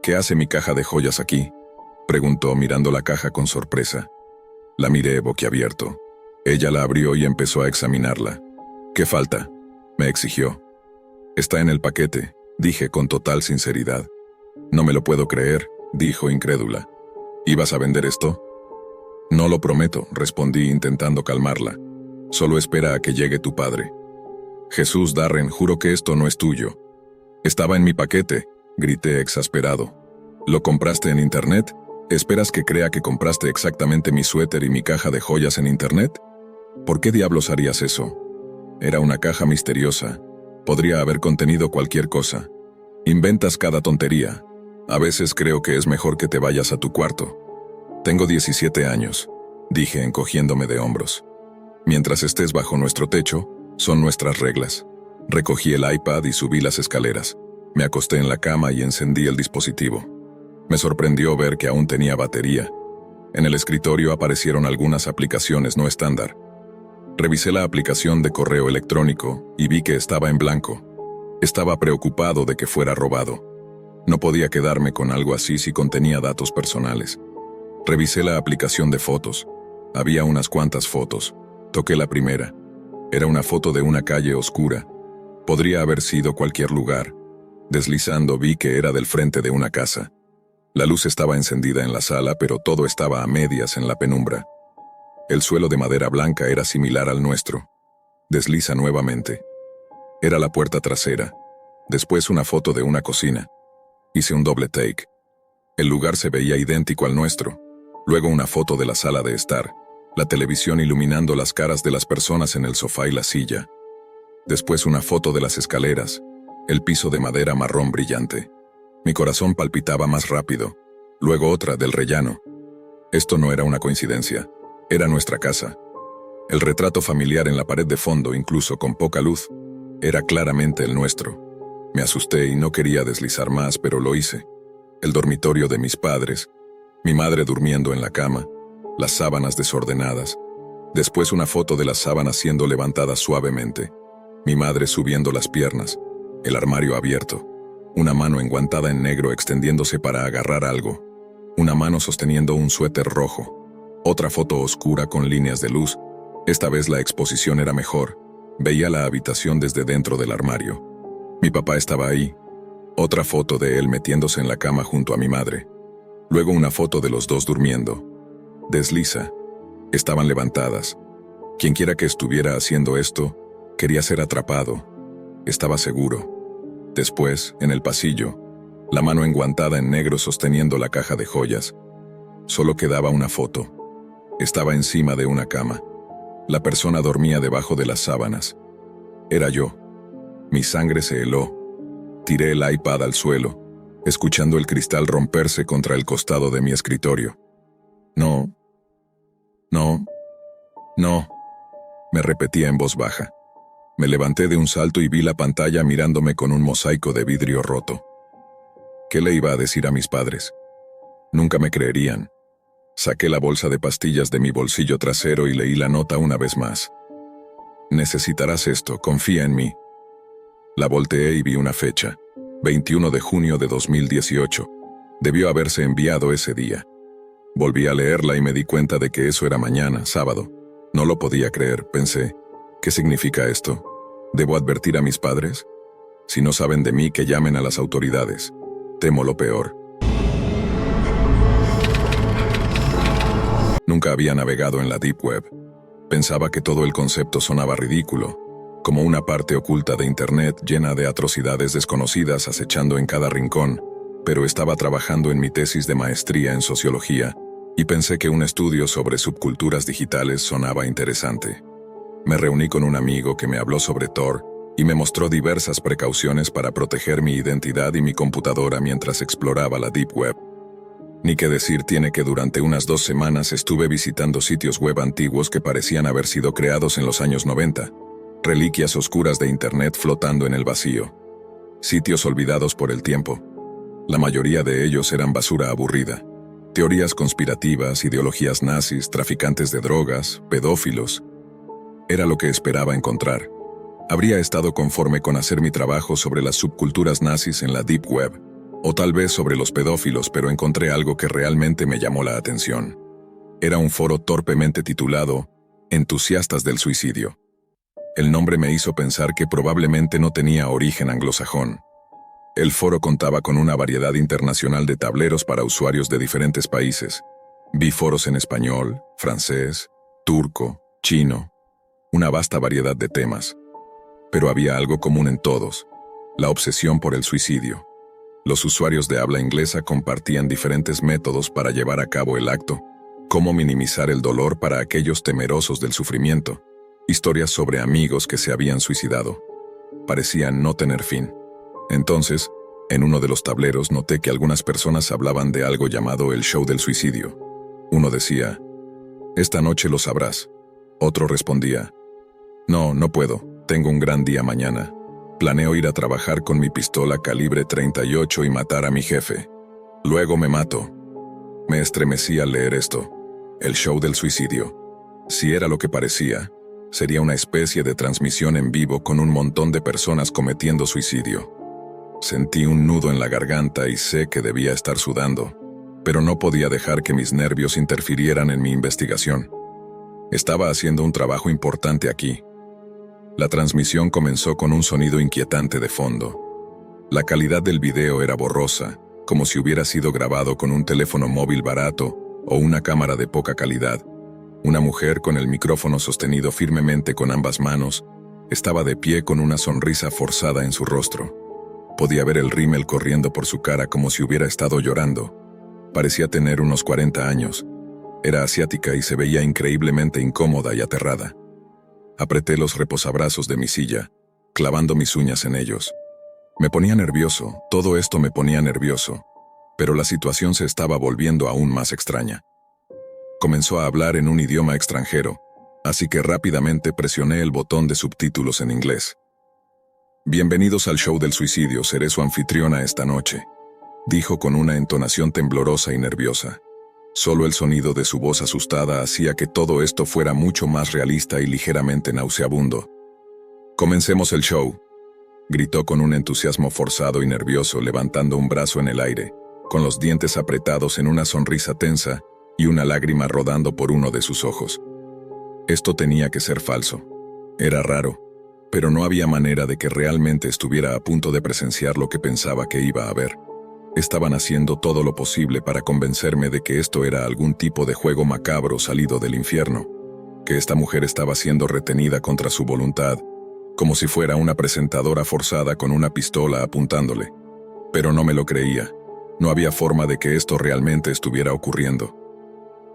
¿Qué hace mi caja de joyas aquí?, preguntó mirando la caja con sorpresa. La miré boquiabierto. Ella la abrió y empezó a examinarla. ¿Qué falta?, me exigió. Está en el paquete, dije con total sinceridad. No me lo puedo creer, dijo incrédula. ¿Ibas a vender esto? No lo prometo, respondí intentando calmarla. Solo espera a que llegue tu padre. Jesús, Darren, juro que esto no es tuyo. Estaba en mi paquete, grité exasperado. ¿Lo compraste en internet? ¿Esperas que crea que compraste exactamente mi suéter y mi caja de joyas en internet? ¿Por qué diablos harías eso? Era una caja misteriosa. Podría haber contenido cualquier cosa. Inventas cada tontería. A veces creo que es mejor que te vayas a tu cuarto. Tengo 17 años, dije encogiéndome de hombros. Mientras estés bajo nuestro techo, son nuestras reglas. Recogí el iPad y subí las escaleras. Me acosté en la cama y encendí el dispositivo. Me sorprendió ver que aún tenía batería. En el escritorio aparecieron algunas aplicaciones no estándar. Revisé la aplicación de correo electrónico y vi que estaba en blanco. Estaba preocupado de que fuera robado. No podía quedarme con algo así si contenía datos personales. Revisé la aplicación de fotos. Había unas cuantas fotos. Toqué la primera. Era una foto de una calle oscura. Podría haber sido cualquier lugar. Deslizando vi que era del frente de una casa. La luz estaba encendida en la sala, pero todo estaba a medias en la penumbra. El suelo de madera blanca era similar al nuestro. Desliza nuevamente. Era la puerta trasera. Después una foto de una cocina. Hice un doble take. El lugar se veía idéntico al nuestro. Luego una foto de la sala de estar, la televisión iluminando las caras de las personas en el sofá y la silla. Después una foto de las escaleras, el piso de madera marrón brillante. Mi corazón palpitaba más rápido. Luego otra del rellano. Esto no era una coincidencia. Era nuestra casa. El retrato familiar en la pared de fondo, incluso con poca luz, era claramente el nuestro. Me asusté y no quería deslizar más, pero lo hice. El dormitorio de mis padres, mi madre durmiendo en la cama, las sábanas desordenadas. Después una foto de las sábanas siendo levantadas suavemente. Mi madre subiendo las piernas, el armario abierto. Una mano enguantada en negro extendiéndose para agarrar algo. Una mano sosteniendo un suéter rojo. Otra foto oscura con líneas de luz. Esta vez la exposición era mejor. Veía la habitación desde dentro del armario. Mi papá estaba ahí. Otra foto de él metiéndose en la cama junto a mi madre. Luego una foto de los dos durmiendo. Desliza. Estaban levantadas. Quienquiera que estuviera haciendo esto, quería ser atrapado. Estaba seguro. Después, en el pasillo, la mano enguantada en negro sosteniendo la caja de joyas. Solo quedaba una foto. Estaba encima de una cama. La persona dormía debajo de las sábanas. Era yo. Mi sangre se heló. Tiré el iPad al suelo, escuchando el cristal romperse contra el costado de mi escritorio. No. No. No. Me repetía en voz baja. Me levanté de un salto y vi la pantalla mirándome con un mosaico de vidrio roto. ¿Qué le iba a decir a mis padres? Nunca me creerían. Saqué la bolsa de pastillas de mi bolsillo trasero y leí la nota una vez más. Necesitarás esto, confía en mí. La volteé y vi una fecha, 21 de junio de 2018. Debió haberse enviado ese día. Volví a leerla y me di cuenta de que eso era mañana, sábado. No lo podía creer, pensé. ¿Qué significa esto? ¿Debo advertir a mis padres? Si no saben de mí, que llamen a las autoridades. Temo lo peor. Nunca había navegado en la Deep Web. Pensaba que todo el concepto sonaba ridículo, como una parte oculta de Internet llena de atrocidades desconocidas acechando en cada rincón, pero estaba trabajando en mi tesis de maestría en sociología, y pensé que un estudio sobre subculturas digitales sonaba interesante. Me reuní con un amigo que me habló sobre Tor y me mostró diversas precauciones para proteger mi identidad y mi computadora mientras exploraba la Deep Web. Ni qué decir tiene que durante unas 2 semanas estuve visitando sitios web antiguos que parecían haber sido creados en los años 90, reliquias oscuras de Internet flotando en el vacío. Sitios olvidados por el tiempo. La mayoría de ellos eran basura aburrida. Teorías conspirativas, ideologías nazis, traficantes de drogas, pedófilos. Era lo que esperaba encontrar. Habría estado conforme con hacer mi trabajo sobre las subculturas nazis en la Deep Web. O tal vez sobre los pedófilos, pero encontré algo que realmente me llamó la atención. Era un foro torpemente titulado Entusiastas del Suicidio. El nombre me hizo pensar que probablemente no tenía origen anglosajón. El foro contaba con una variedad internacional de tableros para usuarios de diferentes países. Vi foros en español, francés, turco, chino, una vasta variedad de temas. Pero había algo común en todos: la obsesión por el suicidio. Los usuarios de habla inglesa compartían diferentes métodos para llevar a cabo el acto, cómo minimizar el dolor para aquellos temerosos del sufrimiento, historias sobre amigos que se habían suicidado. Parecían no tener fin. Entonces, en uno de los tableros noté que algunas personas hablaban de algo llamado el show del suicidio. Uno decía: «Esta noche lo sabrás». Otro respondía: «No, no puedo, tengo un gran día mañana. Planeo ir a trabajar con mi pistola calibre 38 y matar a mi jefe. Luego me mato». Me estremecí al leer esto. El show del suicidio. Si era lo que parecía, sería una especie de transmisión en vivo con un montón de personas cometiendo suicidio. Sentí un nudo en la garganta y sé que debía estar sudando, pero no podía dejar que mis nervios interfirieran en mi investigación. Estaba haciendo un trabajo importante aquí. La transmisión comenzó con un sonido inquietante de fondo. La calidad del video era borrosa, como si hubiera sido grabado con un teléfono móvil barato o una cámara de poca calidad. Una mujer con el micrófono sostenido firmemente con ambas manos estaba de pie con una sonrisa forzada en su rostro. Podía ver el rímel corriendo por su cara como si hubiera estado llorando. Parecía tener unos 40 años. Era asiática y se veía increíblemente incómoda y aterrada. Apreté los reposabrazos de mi silla, clavando mis uñas en ellos. Me ponía nervioso, todo esto me ponía nervioso, pero la situación se estaba volviendo aún más extraña. Comenzó a hablar en un idioma extranjero, así que rápidamente presioné el botón de subtítulos en inglés. «Bienvenidos al show del suicidio, seré su anfitriona esta noche», dijo con una entonación temblorosa y nerviosa. Solo el sonido de su voz asustada hacía que todo esto fuera mucho más realista y ligeramente nauseabundo. «Comencemos el show», gritó con un entusiasmo forzado y nervioso, levantando un brazo en el aire, con los dientes apretados en una sonrisa tensa y una lágrima rodando por uno de sus ojos. Esto tenía que ser falso. Era raro, pero no había manera de que realmente estuviera a punto de presenciar lo que pensaba que iba a ver. Estaban haciendo todo lo posible para convencerme de que esto era algún tipo de juego macabro salido del infierno, que esta mujer estaba siendo retenida contra su voluntad, como si fuera una presentadora forzada con una pistola apuntándole. Pero no me lo creía. No había forma de que esto realmente estuviera ocurriendo.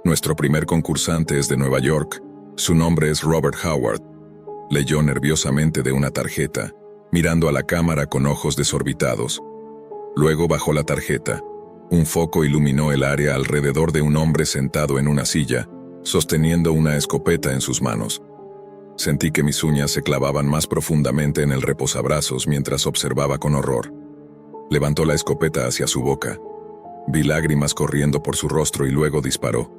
Nuestro primer concursante es de Nueva York. Su nombre es Robert Howard. Leyó nerviosamente de una tarjeta, mirando a la cámara con ojos desorbitados. Luego bajó la tarjeta. Un foco iluminó el área alrededor de un hombre sentado en una silla, sosteniendo una escopeta en sus manos. Sentí que mis uñas se clavaban más profundamente en el reposabrazos mientras observaba con horror. Levantó la escopeta hacia su boca. Vi lágrimas corriendo por su rostro y luego disparó.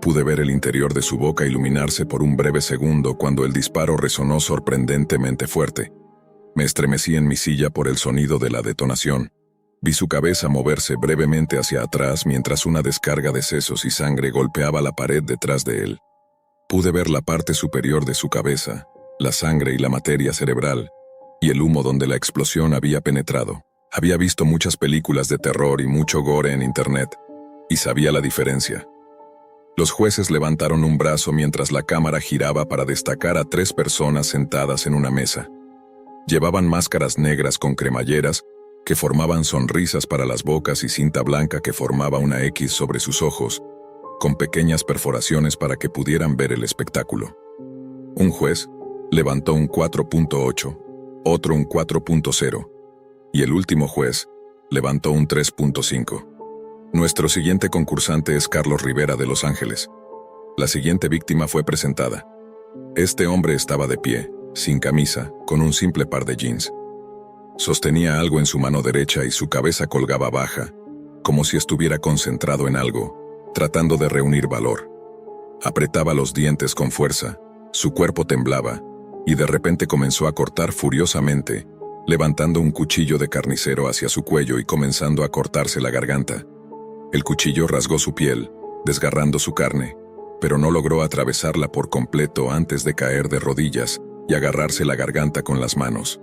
Pude ver el interior de su boca iluminarse por un breve segundo cuando el disparo resonó sorprendentemente fuerte. Me estremecí en mi silla por el sonido de la detonación. Vi su cabeza moverse brevemente hacia atrás mientras una descarga de sesos y sangre golpeaba la pared detrás de él. Pude ver la parte superior de su cabeza, la sangre y la materia cerebral, y el humo donde la explosión había penetrado. Había visto muchas películas de terror y mucho gore en internet, y sabía la diferencia. Los jueces levantaron un brazo mientras la cámara giraba para destacar a 3 personas sentadas en una mesa. Llevaban máscaras negras con cremalleras que formaban sonrisas para las bocas y cinta blanca que formaba una X sobre sus ojos, con pequeñas perforaciones para que pudieran ver el espectáculo. Un juez levantó un 4.8, otro un 4.0, y el último juez levantó un 3.5. Nuestro siguiente concursante es Carlos Rivera de Los Ángeles. La siguiente víctima fue presentada. Este hombre estaba de pie, sin camisa, con un simple par de jeans. Sostenía algo en su mano derecha y su cabeza colgaba baja, como si estuviera concentrado en algo, tratando de reunir valor. Apretaba los dientes con fuerza, su cuerpo temblaba, y de repente comenzó a cortar furiosamente, levantando un cuchillo de carnicero hacia su cuello y comenzando a cortarse la garganta. El cuchillo rasgó su piel, desgarrando su carne, pero no logró atravesarla por completo antes de caer de rodillas y agarrarse la garganta con las manos.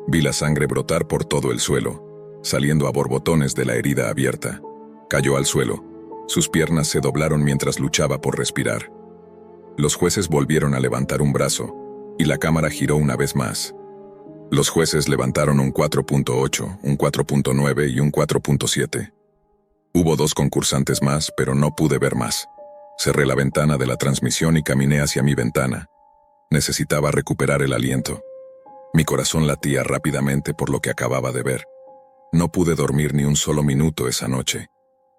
Vi la sangre brotar por todo el suelo, saliendo a borbotones de la herida abierta. Cayó al suelo. Sus piernas se doblaron mientras luchaba por respirar. Los jueces volvieron a levantar un brazo, y la cámara giró una vez más. Los jueces levantaron un 4.8, un 4.9 y un 4.7. Hubo 2 concursantes más, pero no pude ver más. Cerré la ventana de la transmisión y caminé hacia mi ventana. Necesitaba recuperar el aliento. Mi corazón latía rápidamente por lo que acababa de ver. No pude dormir ni un solo minuto esa noche.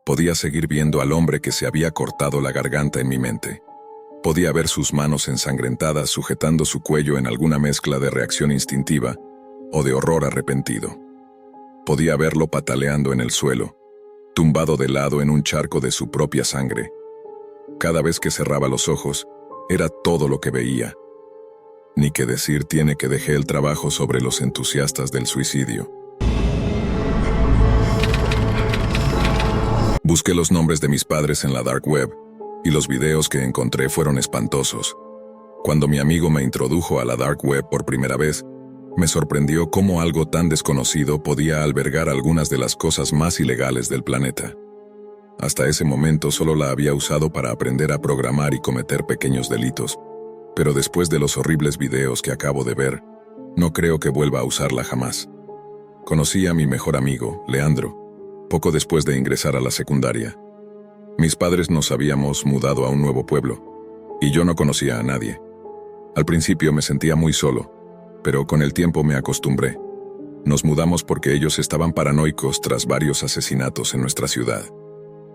Podía seguir viendo al hombre que se había cortado la garganta en mi mente. Podía ver sus manos ensangrentadas sujetando su cuello en alguna mezcla de reacción instintiva o de horror arrepentido. Podía verlo pataleando en el suelo, tumbado de lado en un charco de su propia sangre. Cada vez que cerraba los ojos, era todo lo que veía. Ni que decir tiene que dejé el trabajo sobre los entusiastas del suicidio. Busqué los nombres de mis padres en la dark web, y los videos que encontré fueron espantosos. Cuando mi amigo me introdujo a la dark web por primera vez, me sorprendió cómo algo tan desconocido podía albergar algunas de las cosas más ilegales del planeta. Hasta ese momento solo la había usado para aprender a programar y cometer pequeños delitos, pero después de los horribles videos que acabo de ver, no creo que vuelva a usarla jamás. Conocí a mi mejor amigo, Leandro, poco después de ingresar a la secundaria. Mis padres nos habíamos mudado a un nuevo pueblo, y yo no conocía a nadie. Al principio me sentía muy solo, pero con el tiempo me acostumbré. Nos mudamos porque ellos estaban paranoicos tras varios asesinatos en nuestra ciudad.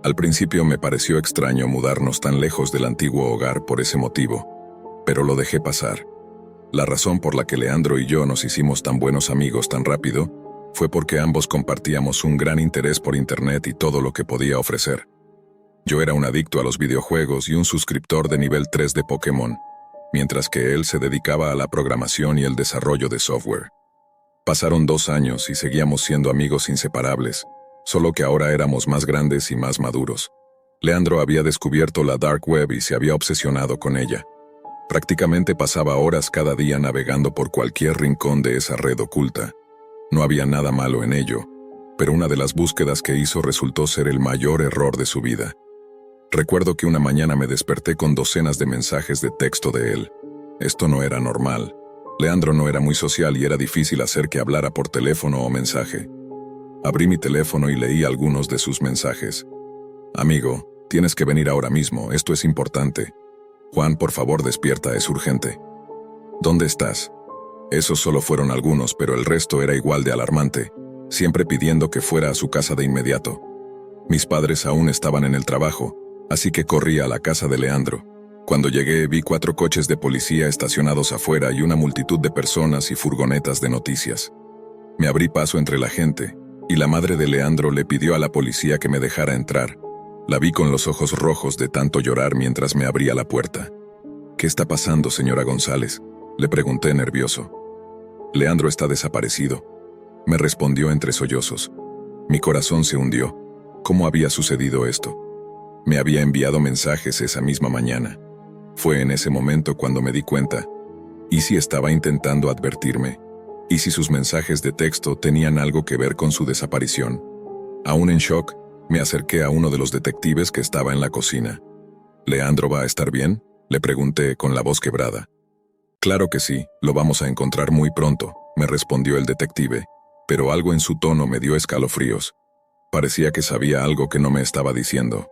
Al principio me pareció extraño mudarnos tan lejos del antiguo hogar por ese motivo, pero lo dejé pasar. La razón por la que Leandro y yo nos hicimos tan buenos amigos tan rápido fue porque ambos compartíamos un gran interés por Internet y todo lo que podía ofrecer. Yo era un adicto a los videojuegos y un suscriptor de nivel 3 de Pokémon, mientras que él se dedicaba a la programación y el desarrollo de software. Pasaron 2 años y seguíamos siendo amigos inseparables, solo que ahora éramos más grandes y más maduros. Leandro había descubierto la dark web y se había obsesionado con ella. Prácticamente pasaba horas cada día navegando por cualquier rincón de esa red oculta. No había nada malo en ello, pero una de las búsquedas que hizo resultó ser el mayor error de su vida. Recuerdo que una mañana me desperté con docenas de mensajes de texto de él. Esto no era normal. Leandro no era muy social y era difícil hacer que hablara por teléfono o mensaje. Abrí mi teléfono y leí algunos de sus mensajes. Amigo, tienes que venir ahora mismo, esto es importante. Juan, por favor despierta, es urgente. ¿Dónde estás? Esos solo fueron algunos, pero el resto era igual de alarmante, siempre pidiendo que fuera a su casa de inmediato. Mis padres aún estaban en el trabajo, así que corrí a la casa de Leandro. Cuando llegué vi 4 coches de policía estacionados afuera y una multitud de personas y furgonetas de noticias. Me abrí paso entre la gente, y la madre de Leandro le pidió a la policía que me dejara entrar. La vi con los ojos rojos de tanto llorar mientras me abría la puerta. ¿Qué está pasando, señora González?, le pregunté nervioso. Leandro está desaparecido, me respondió entre sollozos. Mi corazón se hundió. ¿Cómo había sucedido esto? Me había enviado mensajes esa misma mañana. Fue en ese momento cuando me di cuenta. ¿Y si estaba intentando advertirme? ¿Y si sus mensajes de texto tenían algo que ver con su desaparición? Aún en shock, me acerqué a uno de los detectives que estaba en la cocina. ¿Leandro va a estar bien?, le pregunté con la voz quebrada. Claro que sí, lo vamos a encontrar muy pronto, me respondió el detective, pero algo en su tono me dio escalofríos. Parecía que sabía algo que no me estaba diciendo.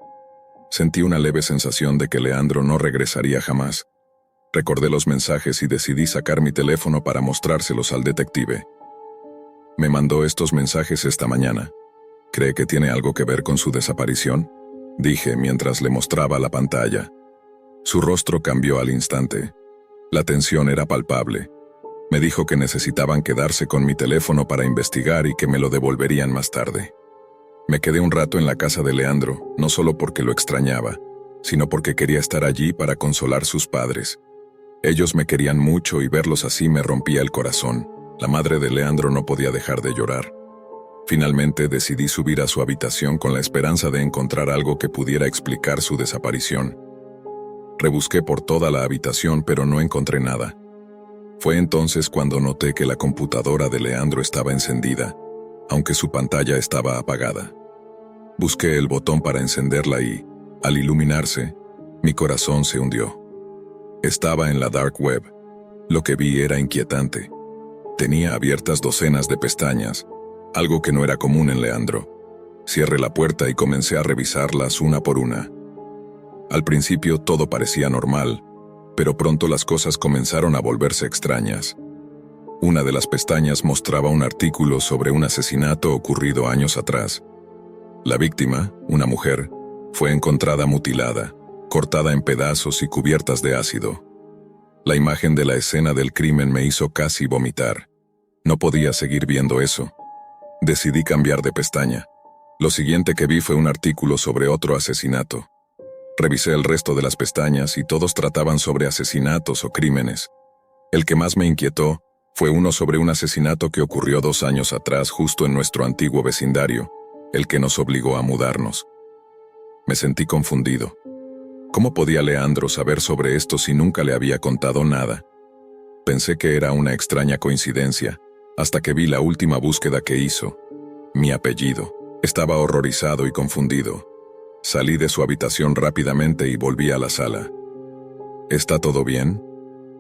Sentí una leve sensación de que Leandro no regresaría jamás. Recordé los mensajes y decidí sacar mi teléfono para mostrárselos al detective. Me mandó estos mensajes esta mañana. ¿Cree que tiene algo que ver con su desaparición?, dije mientras le mostraba la pantalla. Su rostro cambió al instante. La tensión era palpable. Me dijo que necesitaban quedarse con mi teléfono para investigar y que me lo devolverían más tarde. Me quedé un rato en la casa de Leandro, no solo porque lo extrañaba, sino porque quería estar allí para consolar sus padres. Ellos me querían mucho y verlos así me rompía el corazón. La madre de Leandro no podía dejar de llorar. Finalmente decidí subir a su habitación con la esperanza de encontrar algo que pudiera explicar su desaparición. Rebusqué por toda la habitación, pero no encontré nada. Fue entonces cuando noté que la computadora de Leandro estaba encendida, aunque su pantalla estaba apagada. Busqué el botón para encenderla y, al iluminarse, mi corazón se hundió. Estaba en la dark web. Lo que vi era inquietante. Tenía abiertas docenas de pestañas, algo que no era común en Leandro. Cerré la puerta y comencé a revisarlas una por una. Al principio todo parecía normal, pero pronto las cosas comenzaron a volverse extrañas. Una de las pestañas mostraba un artículo sobre un asesinato ocurrido años atrás. La víctima, una mujer, fue encontrada mutilada, cortada en pedazos y cubiertas de ácido. La imagen de la escena del crimen me hizo casi vomitar. No podía seguir viendo eso. Decidí cambiar de pestaña. Lo siguiente que vi fue un artículo sobre otro asesinato. Revisé el resto de las pestañas y todos trataban sobre asesinatos o crímenes. El que más me inquietó fue uno sobre un asesinato que ocurrió 2 años atrás justo en nuestro antiguo vecindario, el que nos obligó a mudarnos. Me sentí confundido. ¿Cómo podía Leandro saber sobre esto si nunca le había contado nada? Pensé que era una extraña coincidencia, hasta que vi la última búsqueda que hizo. Mi apellido. Estaba horrorizado y confundido. Salí de su habitación rápidamente y volví a la sala. ¿Está todo bien?,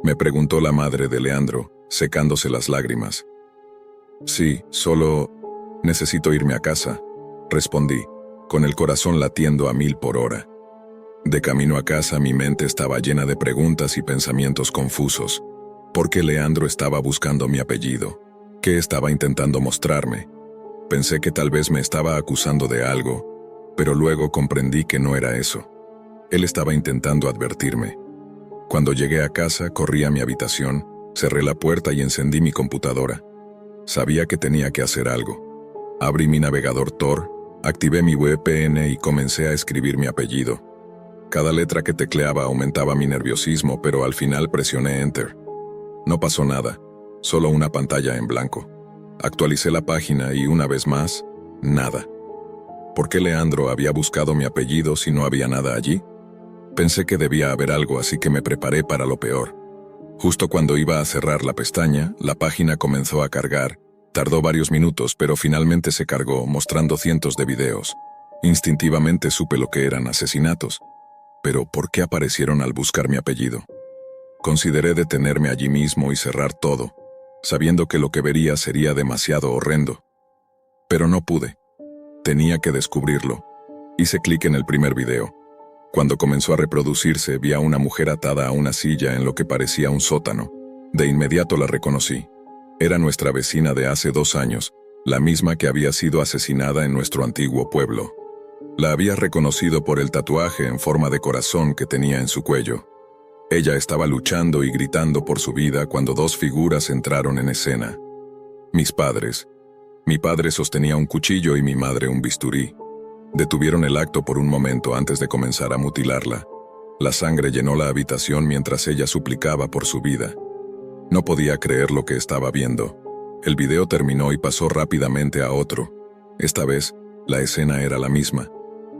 me preguntó la madre de Leandro, secándose las lágrimas. Sí, solo necesito irme a casa, respondí, con el corazón latiendo a 1000 por hora. De camino a casa mi mente estaba llena de preguntas y pensamientos confusos. ¿Por qué Leandro estaba buscando mi apellido? ¿Qué estaba intentando mostrarme? Pensé que tal vez me estaba acusando de algo, pero luego comprendí que no era eso. Él estaba intentando advertirme. Cuando llegué a casa, corrí a mi habitación, cerré la puerta y encendí mi computadora. Sabía que tenía que hacer algo. Abrí mi navegador Tor, activé mi VPN y comencé a escribir mi apellido. Cada letra que tecleaba aumentaba mi nerviosismo, pero al final presioné Enter. No pasó nada, solo una pantalla en blanco. Actualicé la página y una vez más, nada. ¿Por qué Leandro había buscado mi apellido si no había nada allí? Pensé que debía haber algo, así que me preparé para lo peor. Justo cuando iba a cerrar la pestaña, la página comenzó a cargar. Tardó varios minutos, pero finalmente se cargó, mostrando cientos de videos. Instintivamente supe lo que eran asesinatos. Pero ¿por qué aparecieron al buscar mi apellido? Consideré detenerme allí mismo y cerrar todo, sabiendo que lo que vería sería demasiado horrendo. Pero no pude. Tenía que descubrirlo. Hice clic en el primer video. Cuando comenzó a reproducirse, vi a una mujer atada a una silla en lo que parecía un sótano. De inmediato la reconocí. Era nuestra vecina de hace 2 años, la misma que había sido asesinada en nuestro antiguo pueblo. La había reconocido por el tatuaje en forma de corazón que tenía en su cuello. Ella estaba luchando y gritando por su vida cuando 2 figuras entraron en escena. Mis padres. Mi padre sostenía un cuchillo y mi madre un bisturí. Detuvieron el acto por un momento antes de comenzar a mutilarla. La sangre llenó la habitación mientras ella suplicaba por su vida. No podía creer lo que estaba viendo. El video terminó y pasó rápidamente a otro. Esta vez, la escena era la misma,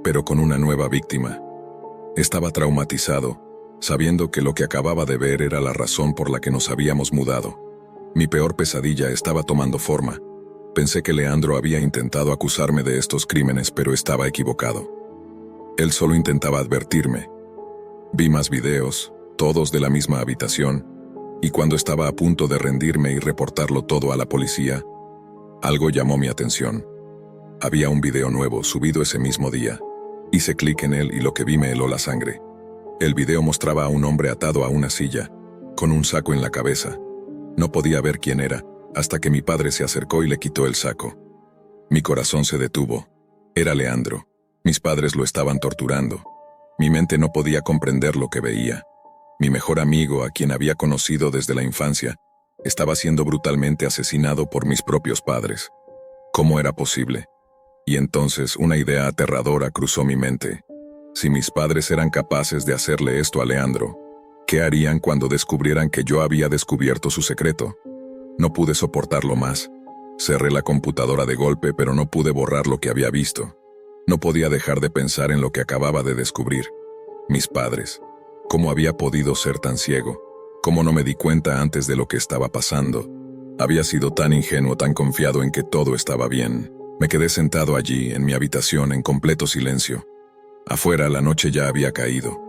pero con una nueva víctima. Estaba traumatizado, sabiendo que lo que acababa de ver era la razón por la que nos habíamos mudado. Mi peor pesadilla estaba tomando forma. Pensé que Leandro había intentado acusarme de estos crímenes, pero estaba equivocado. Él solo intentaba advertirme. Vi más videos, todos de la misma habitación, y cuando estaba a punto de rendirme y reportarlo todo a la policía, algo llamó mi atención. Había un video nuevo subido ese mismo día. Hice clic en él y lo que vi me heló la sangre. El video mostraba a un hombre atado a una silla, con un saco en la cabeza. No podía ver quién era, hasta que mi padre se acercó y le quitó el saco. Mi corazón se detuvo. Era Leandro. Mis padres lo estaban torturando. Mi mente no podía comprender lo que veía. Mi mejor amigo, a quien había conocido desde la infancia, estaba siendo brutalmente asesinado por mis propios padres. ¿Cómo era posible? Y entonces una idea aterradora cruzó mi mente. Si mis padres eran capaces de hacerle esto a Leandro, ¿qué harían cuando descubrieran que yo había descubierto su secreto? No pude soportarlo más. Cerré la computadora de golpe, pero no pude borrar lo que había visto. No podía dejar de pensar en lo que acababa de descubrir. Mis padres. ¿Cómo había podido ser tan ciego? ¿Cómo no me di cuenta antes de lo que estaba pasando? Había sido tan ingenuo, tan confiado en que todo estaba bien. Me quedé sentado allí, en mi habitación, en completo silencio. Afuera la noche ya había caído.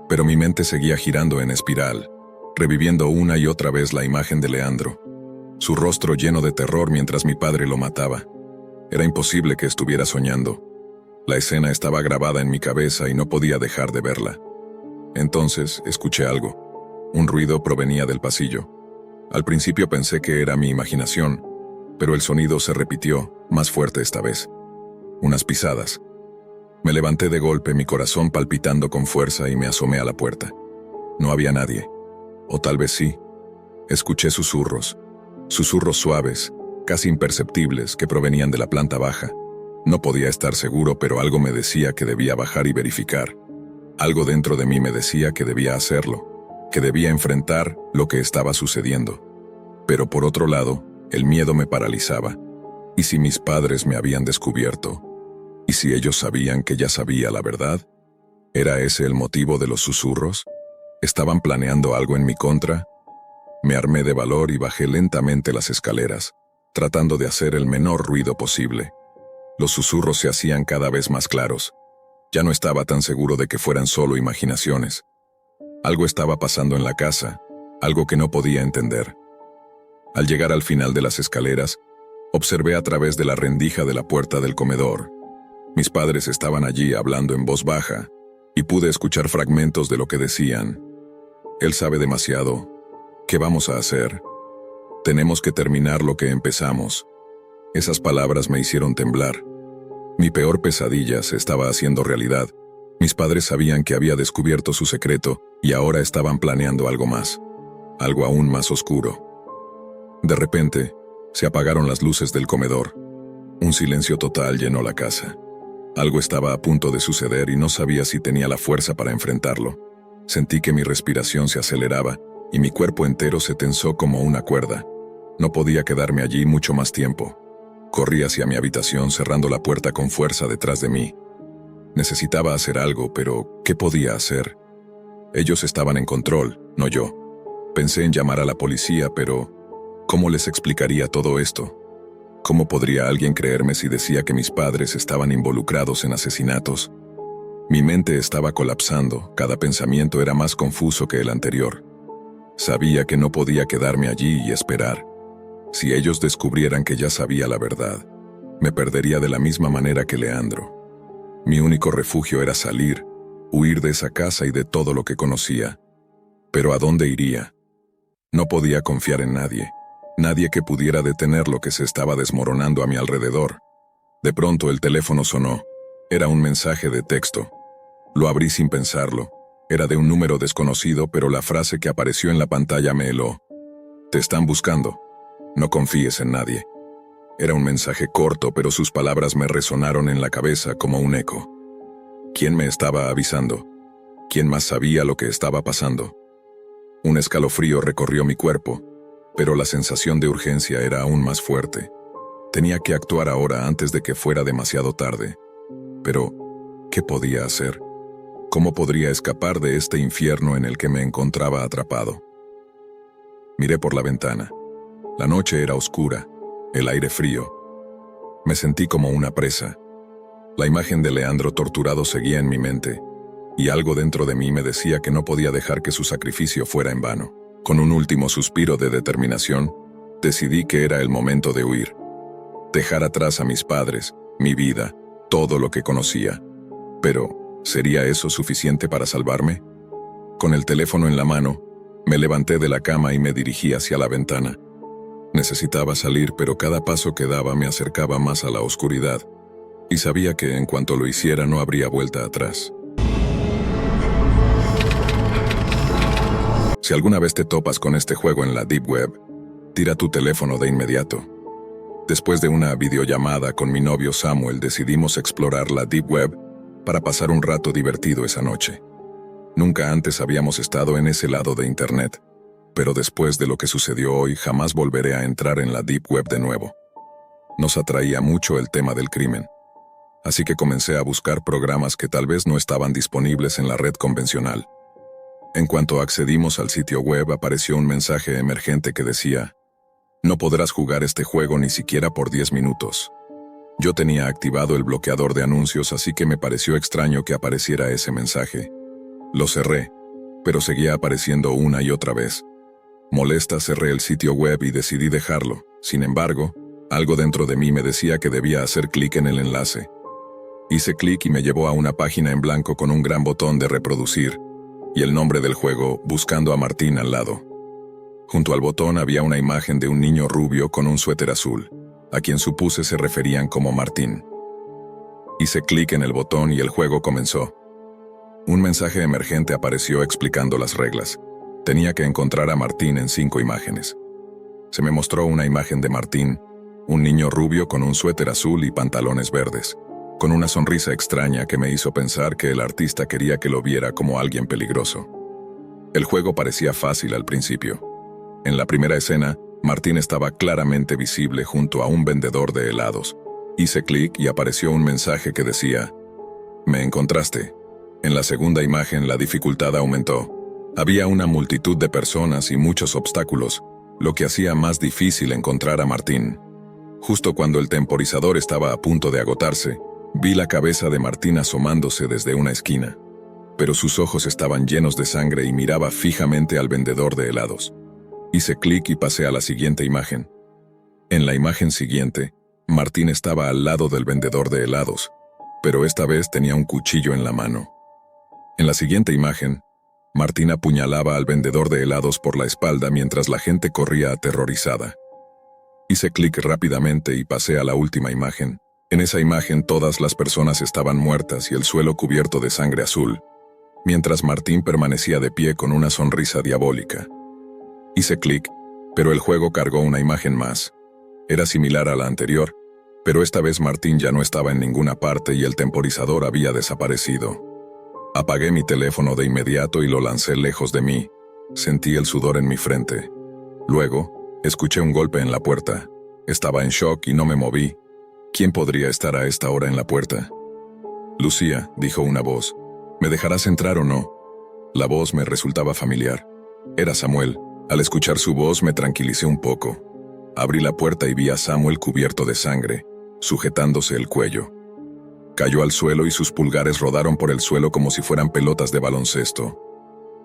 Pero mi mente seguía girando en espiral, reviviendo una y otra vez la imagen de Leandro. Su rostro lleno de terror mientras mi padre lo mataba. Era imposible que estuviera soñando. La escena estaba grabada en mi cabeza y no podía dejar de verla. Entonces escuché algo. Un ruido provenía del pasillo. Al principio pensé que era mi imaginación, pero el sonido se repitió, más fuerte esta vez. Unas pisadas. Me levanté de golpe, mi corazón palpitando con fuerza, y me asomé a la puerta. No había nadie. O tal vez sí. Escuché susurros. Susurros suaves, casi imperceptibles, que provenían de la planta baja. No podía estar seguro, pero algo me decía que debía bajar y verificar. Algo dentro de mí me decía que debía hacerlo, que debía enfrentar lo que estaba sucediendo. Pero por otro lado, el miedo me paralizaba. ¿Y si mis padres me habían descubierto? ¿Y si ellos sabían que ya sabía la verdad? ¿Era ese el motivo de los susurros? ¿Estaban planeando algo en mi contra? Me armé de valor y bajé lentamente las escaleras, tratando de hacer el menor ruido posible. Los susurros se hacían cada vez más claros. Ya no estaba tan seguro de que fueran solo imaginaciones. Algo estaba pasando en la casa, algo que no podía entender. Al llegar al final de las escaleras, observé a través de la rendija de la puerta del comedor. Mis padres estaban allí hablando en voz baja, y pude escuchar fragmentos de lo que decían. Él sabe demasiado. ¿Qué vamos a hacer? Tenemos que terminar lo que empezamos. Esas palabras me hicieron temblar. Mi peor pesadilla se estaba haciendo realidad. Mis padres sabían que había descubierto su secreto y ahora estaban planeando algo más. Algo aún más oscuro. De repente, se apagaron las luces del comedor. Un silencio total llenó la casa. Algo estaba a punto de suceder y no sabía si tenía la fuerza para enfrentarlo. Sentí que mi respiración se aceleraba y mi cuerpo entero se tensó como una cuerda. No podía quedarme allí mucho más tiempo. Corrí hacia mi habitación cerrando la puerta con fuerza detrás de mí. Necesitaba hacer algo, pero ¿qué podía hacer? Ellos estaban en control, no yo. Pensé en llamar a la policía, pero ¿cómo les explicaría todo esto? ¿Cómo podría alguien creerme si decía que mis padres estaban involucrados en asesinatos? Mi mente estaba colapsando, cada pensamiento era más confuso que el anterior. Sabía que no podía quedarme allí y esperar. Si ellos descubrieran que ya sabía la verdad, me perdería de la misma manera que Leandro. Mi único refugio era salir, huir de esa casa y de todo lo que conocía. Pero ¿a dónde iría? No podía confiar en nadie. Nadie que pudiera detener lo que se estaba desmoronando a mi alrededor. De pronto el teléfono sonó. Era un mensaje de texto. Lo abrí sin pensarlo. Era de un número desconocido, pero la frase que apareció en la pantalla me heló. Te están buscando. No confíes en nadie. Era un mensaje corto, pero sus palabras me resonaron en la cabeza como un eco. ¿Quién me estaba avisando? ¿Quién más sabía lo que estaba pasando? Un escalofrío recorrió mi cuerpo, pero la sensación de urgencia era aún más fuerte. Tenía que actuar ahora antes de que fuera demasiado tarde. Pero, ¿qué podía hacer? ¿Cómo podría escapar de este infierno en el que me encontraba atrapado? Miré por la ventana. La noche era oscura, el aire frío. Me sentí como una presa. La imagen de Leandro torturado seguía en mi mente, y algo dentro de mí me decía que no podía dejar que su sacrificio fuera en vano. Con un último suspiro de determinación, decidí que era el momento de huir. Dejar atrás a mis padres, mi vida, todo lo que conocía. Pero, ¿sería eso suficiente para salvarme? Con el teléfono en la mano, me levanté de la cama y me dirigí hacia la ventana. Necesitaba salir, pero cada paso que daba me acercaba más a la oscuridad, y sabía que en cuanto lo hiciera no habría vuelta atrás. Si alguna vez te topas con este juego en la Deep Web, tira tu teléfono de inmediato. Después de una videollamada con mi novio Samuel, decidimos explorar la Deep Web para pasar un rato divertido esa noche. Nunca antes habíamos estado en ese lado de Internet. pero después de lo que sucedió hoy jamás volveré a entrar en la Deep Web de nuevo. Nos atraía mucho el tema del crimen. Así que comencé a buscar programas que tal vez no estaban disponibles en la red convencional. En cuanto accedimos al sitio web apareció un mensaje emergente que decía: "No podrás jugar este juego ni siquiera por 10 minutos". Yo tenía activado el bloqueador de anuncios, así que me pareció extraño que apareciera ese mensaje. Lo cerré, pero seguía apareciendo una y otra vez. Molesta, cerré el sitio web y decidí dejarlo. Sin embargo, algo dentro de mí me decía que debía hacer clic en el enlace. Hice clic y me llevó a una página en blanco con un gran botón de reproducir y el nombre del juego, Buscando a Martín, al lado. Junto al botón había una imagen de un niño rubio con un suéter azul, a quien supuse se referían como Martín. Hice clic en el botón y el juego comenzó. Un mensaje emergente apareció explicando las reglas. Tenía que encontrar a Martín en 5 imágenes. Se me mostró una imagen de Martín, un niño rubio con un suéter azul y pantalones verdes, con una sonrisa extraña que me hizo pensar que el artista quería que lo viera como alguien peligroso. El juego parecía fácil al principio. En la primera escena, Martín estaba claramente visible junto a un vendedor de helados. Hice clic y apareció un mensaje que decía: "Me encontraste". En la segunda imagen la dificultad aumentó. Había una multitud de personas y muchos obstáculos, lo que hacía más difícil encontrar a Martín. Justo cuando el temporizador estaba a punto de agotarse, vi la cabeza de Martín asomándose desde una esquina. Pero sus ojos estaban llenos de sangre y miraba fijamente al vendedor de helados. Hice clic y pasé a la siguiente imagen. En la imagen siguiente, Martín estaba al lado del vendedor de helados, pero esta vez tenía un cuchillo en la mano. En la siguiente imagen, Martín apuñalaba al vendedor de helados por la espalda mientras la gente corría aterrorizada. Hice clic rápidamente y pasé a la última imagen. En esa imagen todas las personas estaban muertas y el suelo cubierto de sangre azul, mientras Martín permanecía de pie con una sonrisa diabólica. Hice clic, pero el juego cargó una imagen más. Era similar a la anterior, pero esta vez Martín ya no estaba en ninguna parte y el temporizador había desaparecido. Apagué mi teléfono de inmediato y lo lancé lejos de mí. Sentí el sudor en mi frente. Luego, escuché un golpe en la puerta. Estaba en shock y no me moví. ¿Quién podría estar a esta hora en la puerta? «Lucía», dijo una voz. «¿Me dejarás entrar o no?» La voz me resultaba familiar. Era Samuel. Al escuchar su voz me tranquilicé un poco. Abrí la puerta y vi a Samuel cubierto de sangre, sujetándose el cuello. Cayó al suelo y sus pulgares rodaron por el suelo como si fueran pelotas de baloncesto.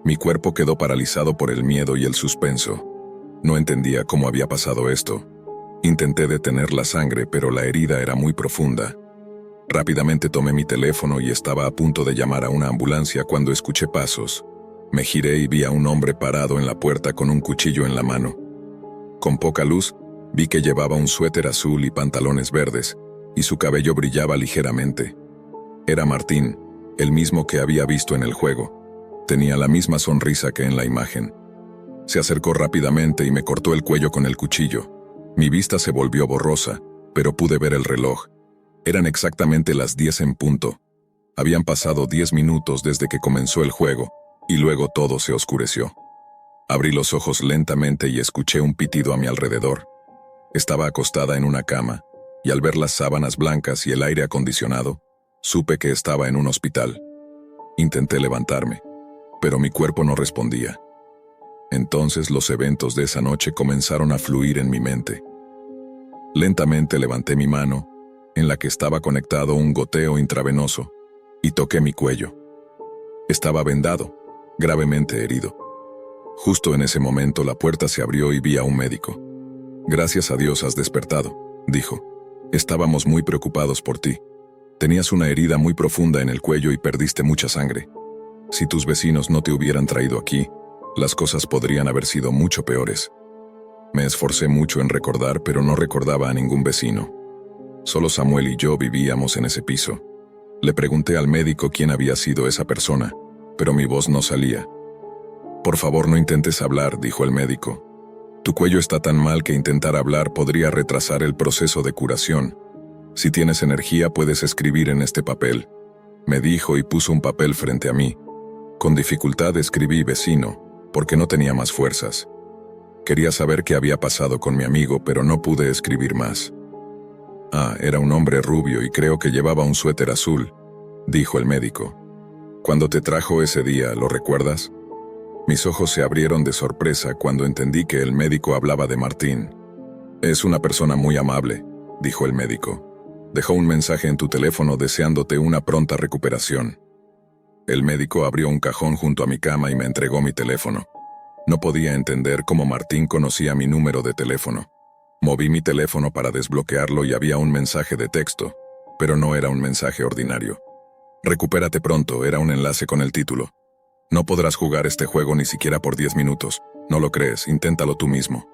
Mi cuerpo quedó paralizado por el miedo y el suspenso. No entendía cómo había pasado esto. Intenté detener la sangre, pero la herida era muy profunda. Rápidamente tomé mi teléfono y estaba a punto de llamar a una ambulancia cuando escuché pasos. Me giré y vi a un hombre parado en la puerta con un cuchillo en la mano. Con poca luz, vi que llevaba un suéter azul y pantalones verdes, y su cabello brillaba ligeramente. Era Martín, el mismo que había visto en el juego. Tenía la misma sonrisa que en la imagen. Se acercó rápidamente y me cortó el cuello con el cuchillo. Mi vista se volvió borrosa, pero pude ver el reloj. Eran exactamente las 10 en punto. Habían pasado 10 minutos desde que comenzó el juego, y luego todo se oscureció. Abrí los ojos lentamente y escuché un pitido a mi alrededor. Estaba acostada en una cama, y al ver las sábanas blancas y el aire acondicionado, supe que estaba en un hospital. Intenté levantarme, pero mi cuerpo no respondía. Entonces los eventos de esa noche comenzaron a fluir en mi mente. Lentamente levanté mi mano, en la que estaba conectado un goteo intravenoso, y toqué mi cuello. Estaba vendado, gravemente herido. Justo en ese momento la puerta se abrió y vi a un médico. «Gracias a Dios has despertado», dijo. «Estábamos muy preocupados por ti. Tenías una herida muy profunda en el cuello y perdiste mucha sangre. Si tus vecinos no te hubieran traído aquí, las cosas podrían haber sido mucho peores». Me esforcé mucho en recordar, pero no recordaba a ningún vecino. Solo Samuel y yo vivíamos en ese piso. Le pregunté al médico quién había sido esa persona, pero mi voz no salía. «Por favor, no intentes hablar», dijo el médico. «Tu cuello está tan mal que intentar hablar podría retrasar el proceso de curación. Si tienes energía, puedes escribir en este papel», me dijo y puso un papel frente a mí. Con dificultad escribí «vecino», porque no tenía más fuerzas. Quería saber qué había pasado con mi amigo, pero no pude escribir más. Ah, era un hombre rubio y creo que llevaba un suéter azul, dijo el médico. Cuando te trajo ese día, ¿lo recuerdas? Mis ojos se abrieron de sorpresa cuando entendí que el médico hablaba de Martín. Es una persona muy amable, dijo el médico. Dejó un mensaje en tu teléfono deseándote una pronta recuperación. El médico abrió un cajón junto a mi cama y me entregó mi teléfono. No podía entender cómo Martín conocía mi número de teléfono. Moví mi teléfono para desbloquearlo y había un mensaje de texto, pero no era un mensaje ordinario. Recupérate pronto, era un enlace con el título. No podrás jugar este juego ni siquiera por 10 minutos. No lo crees, inténtalo tú mismo.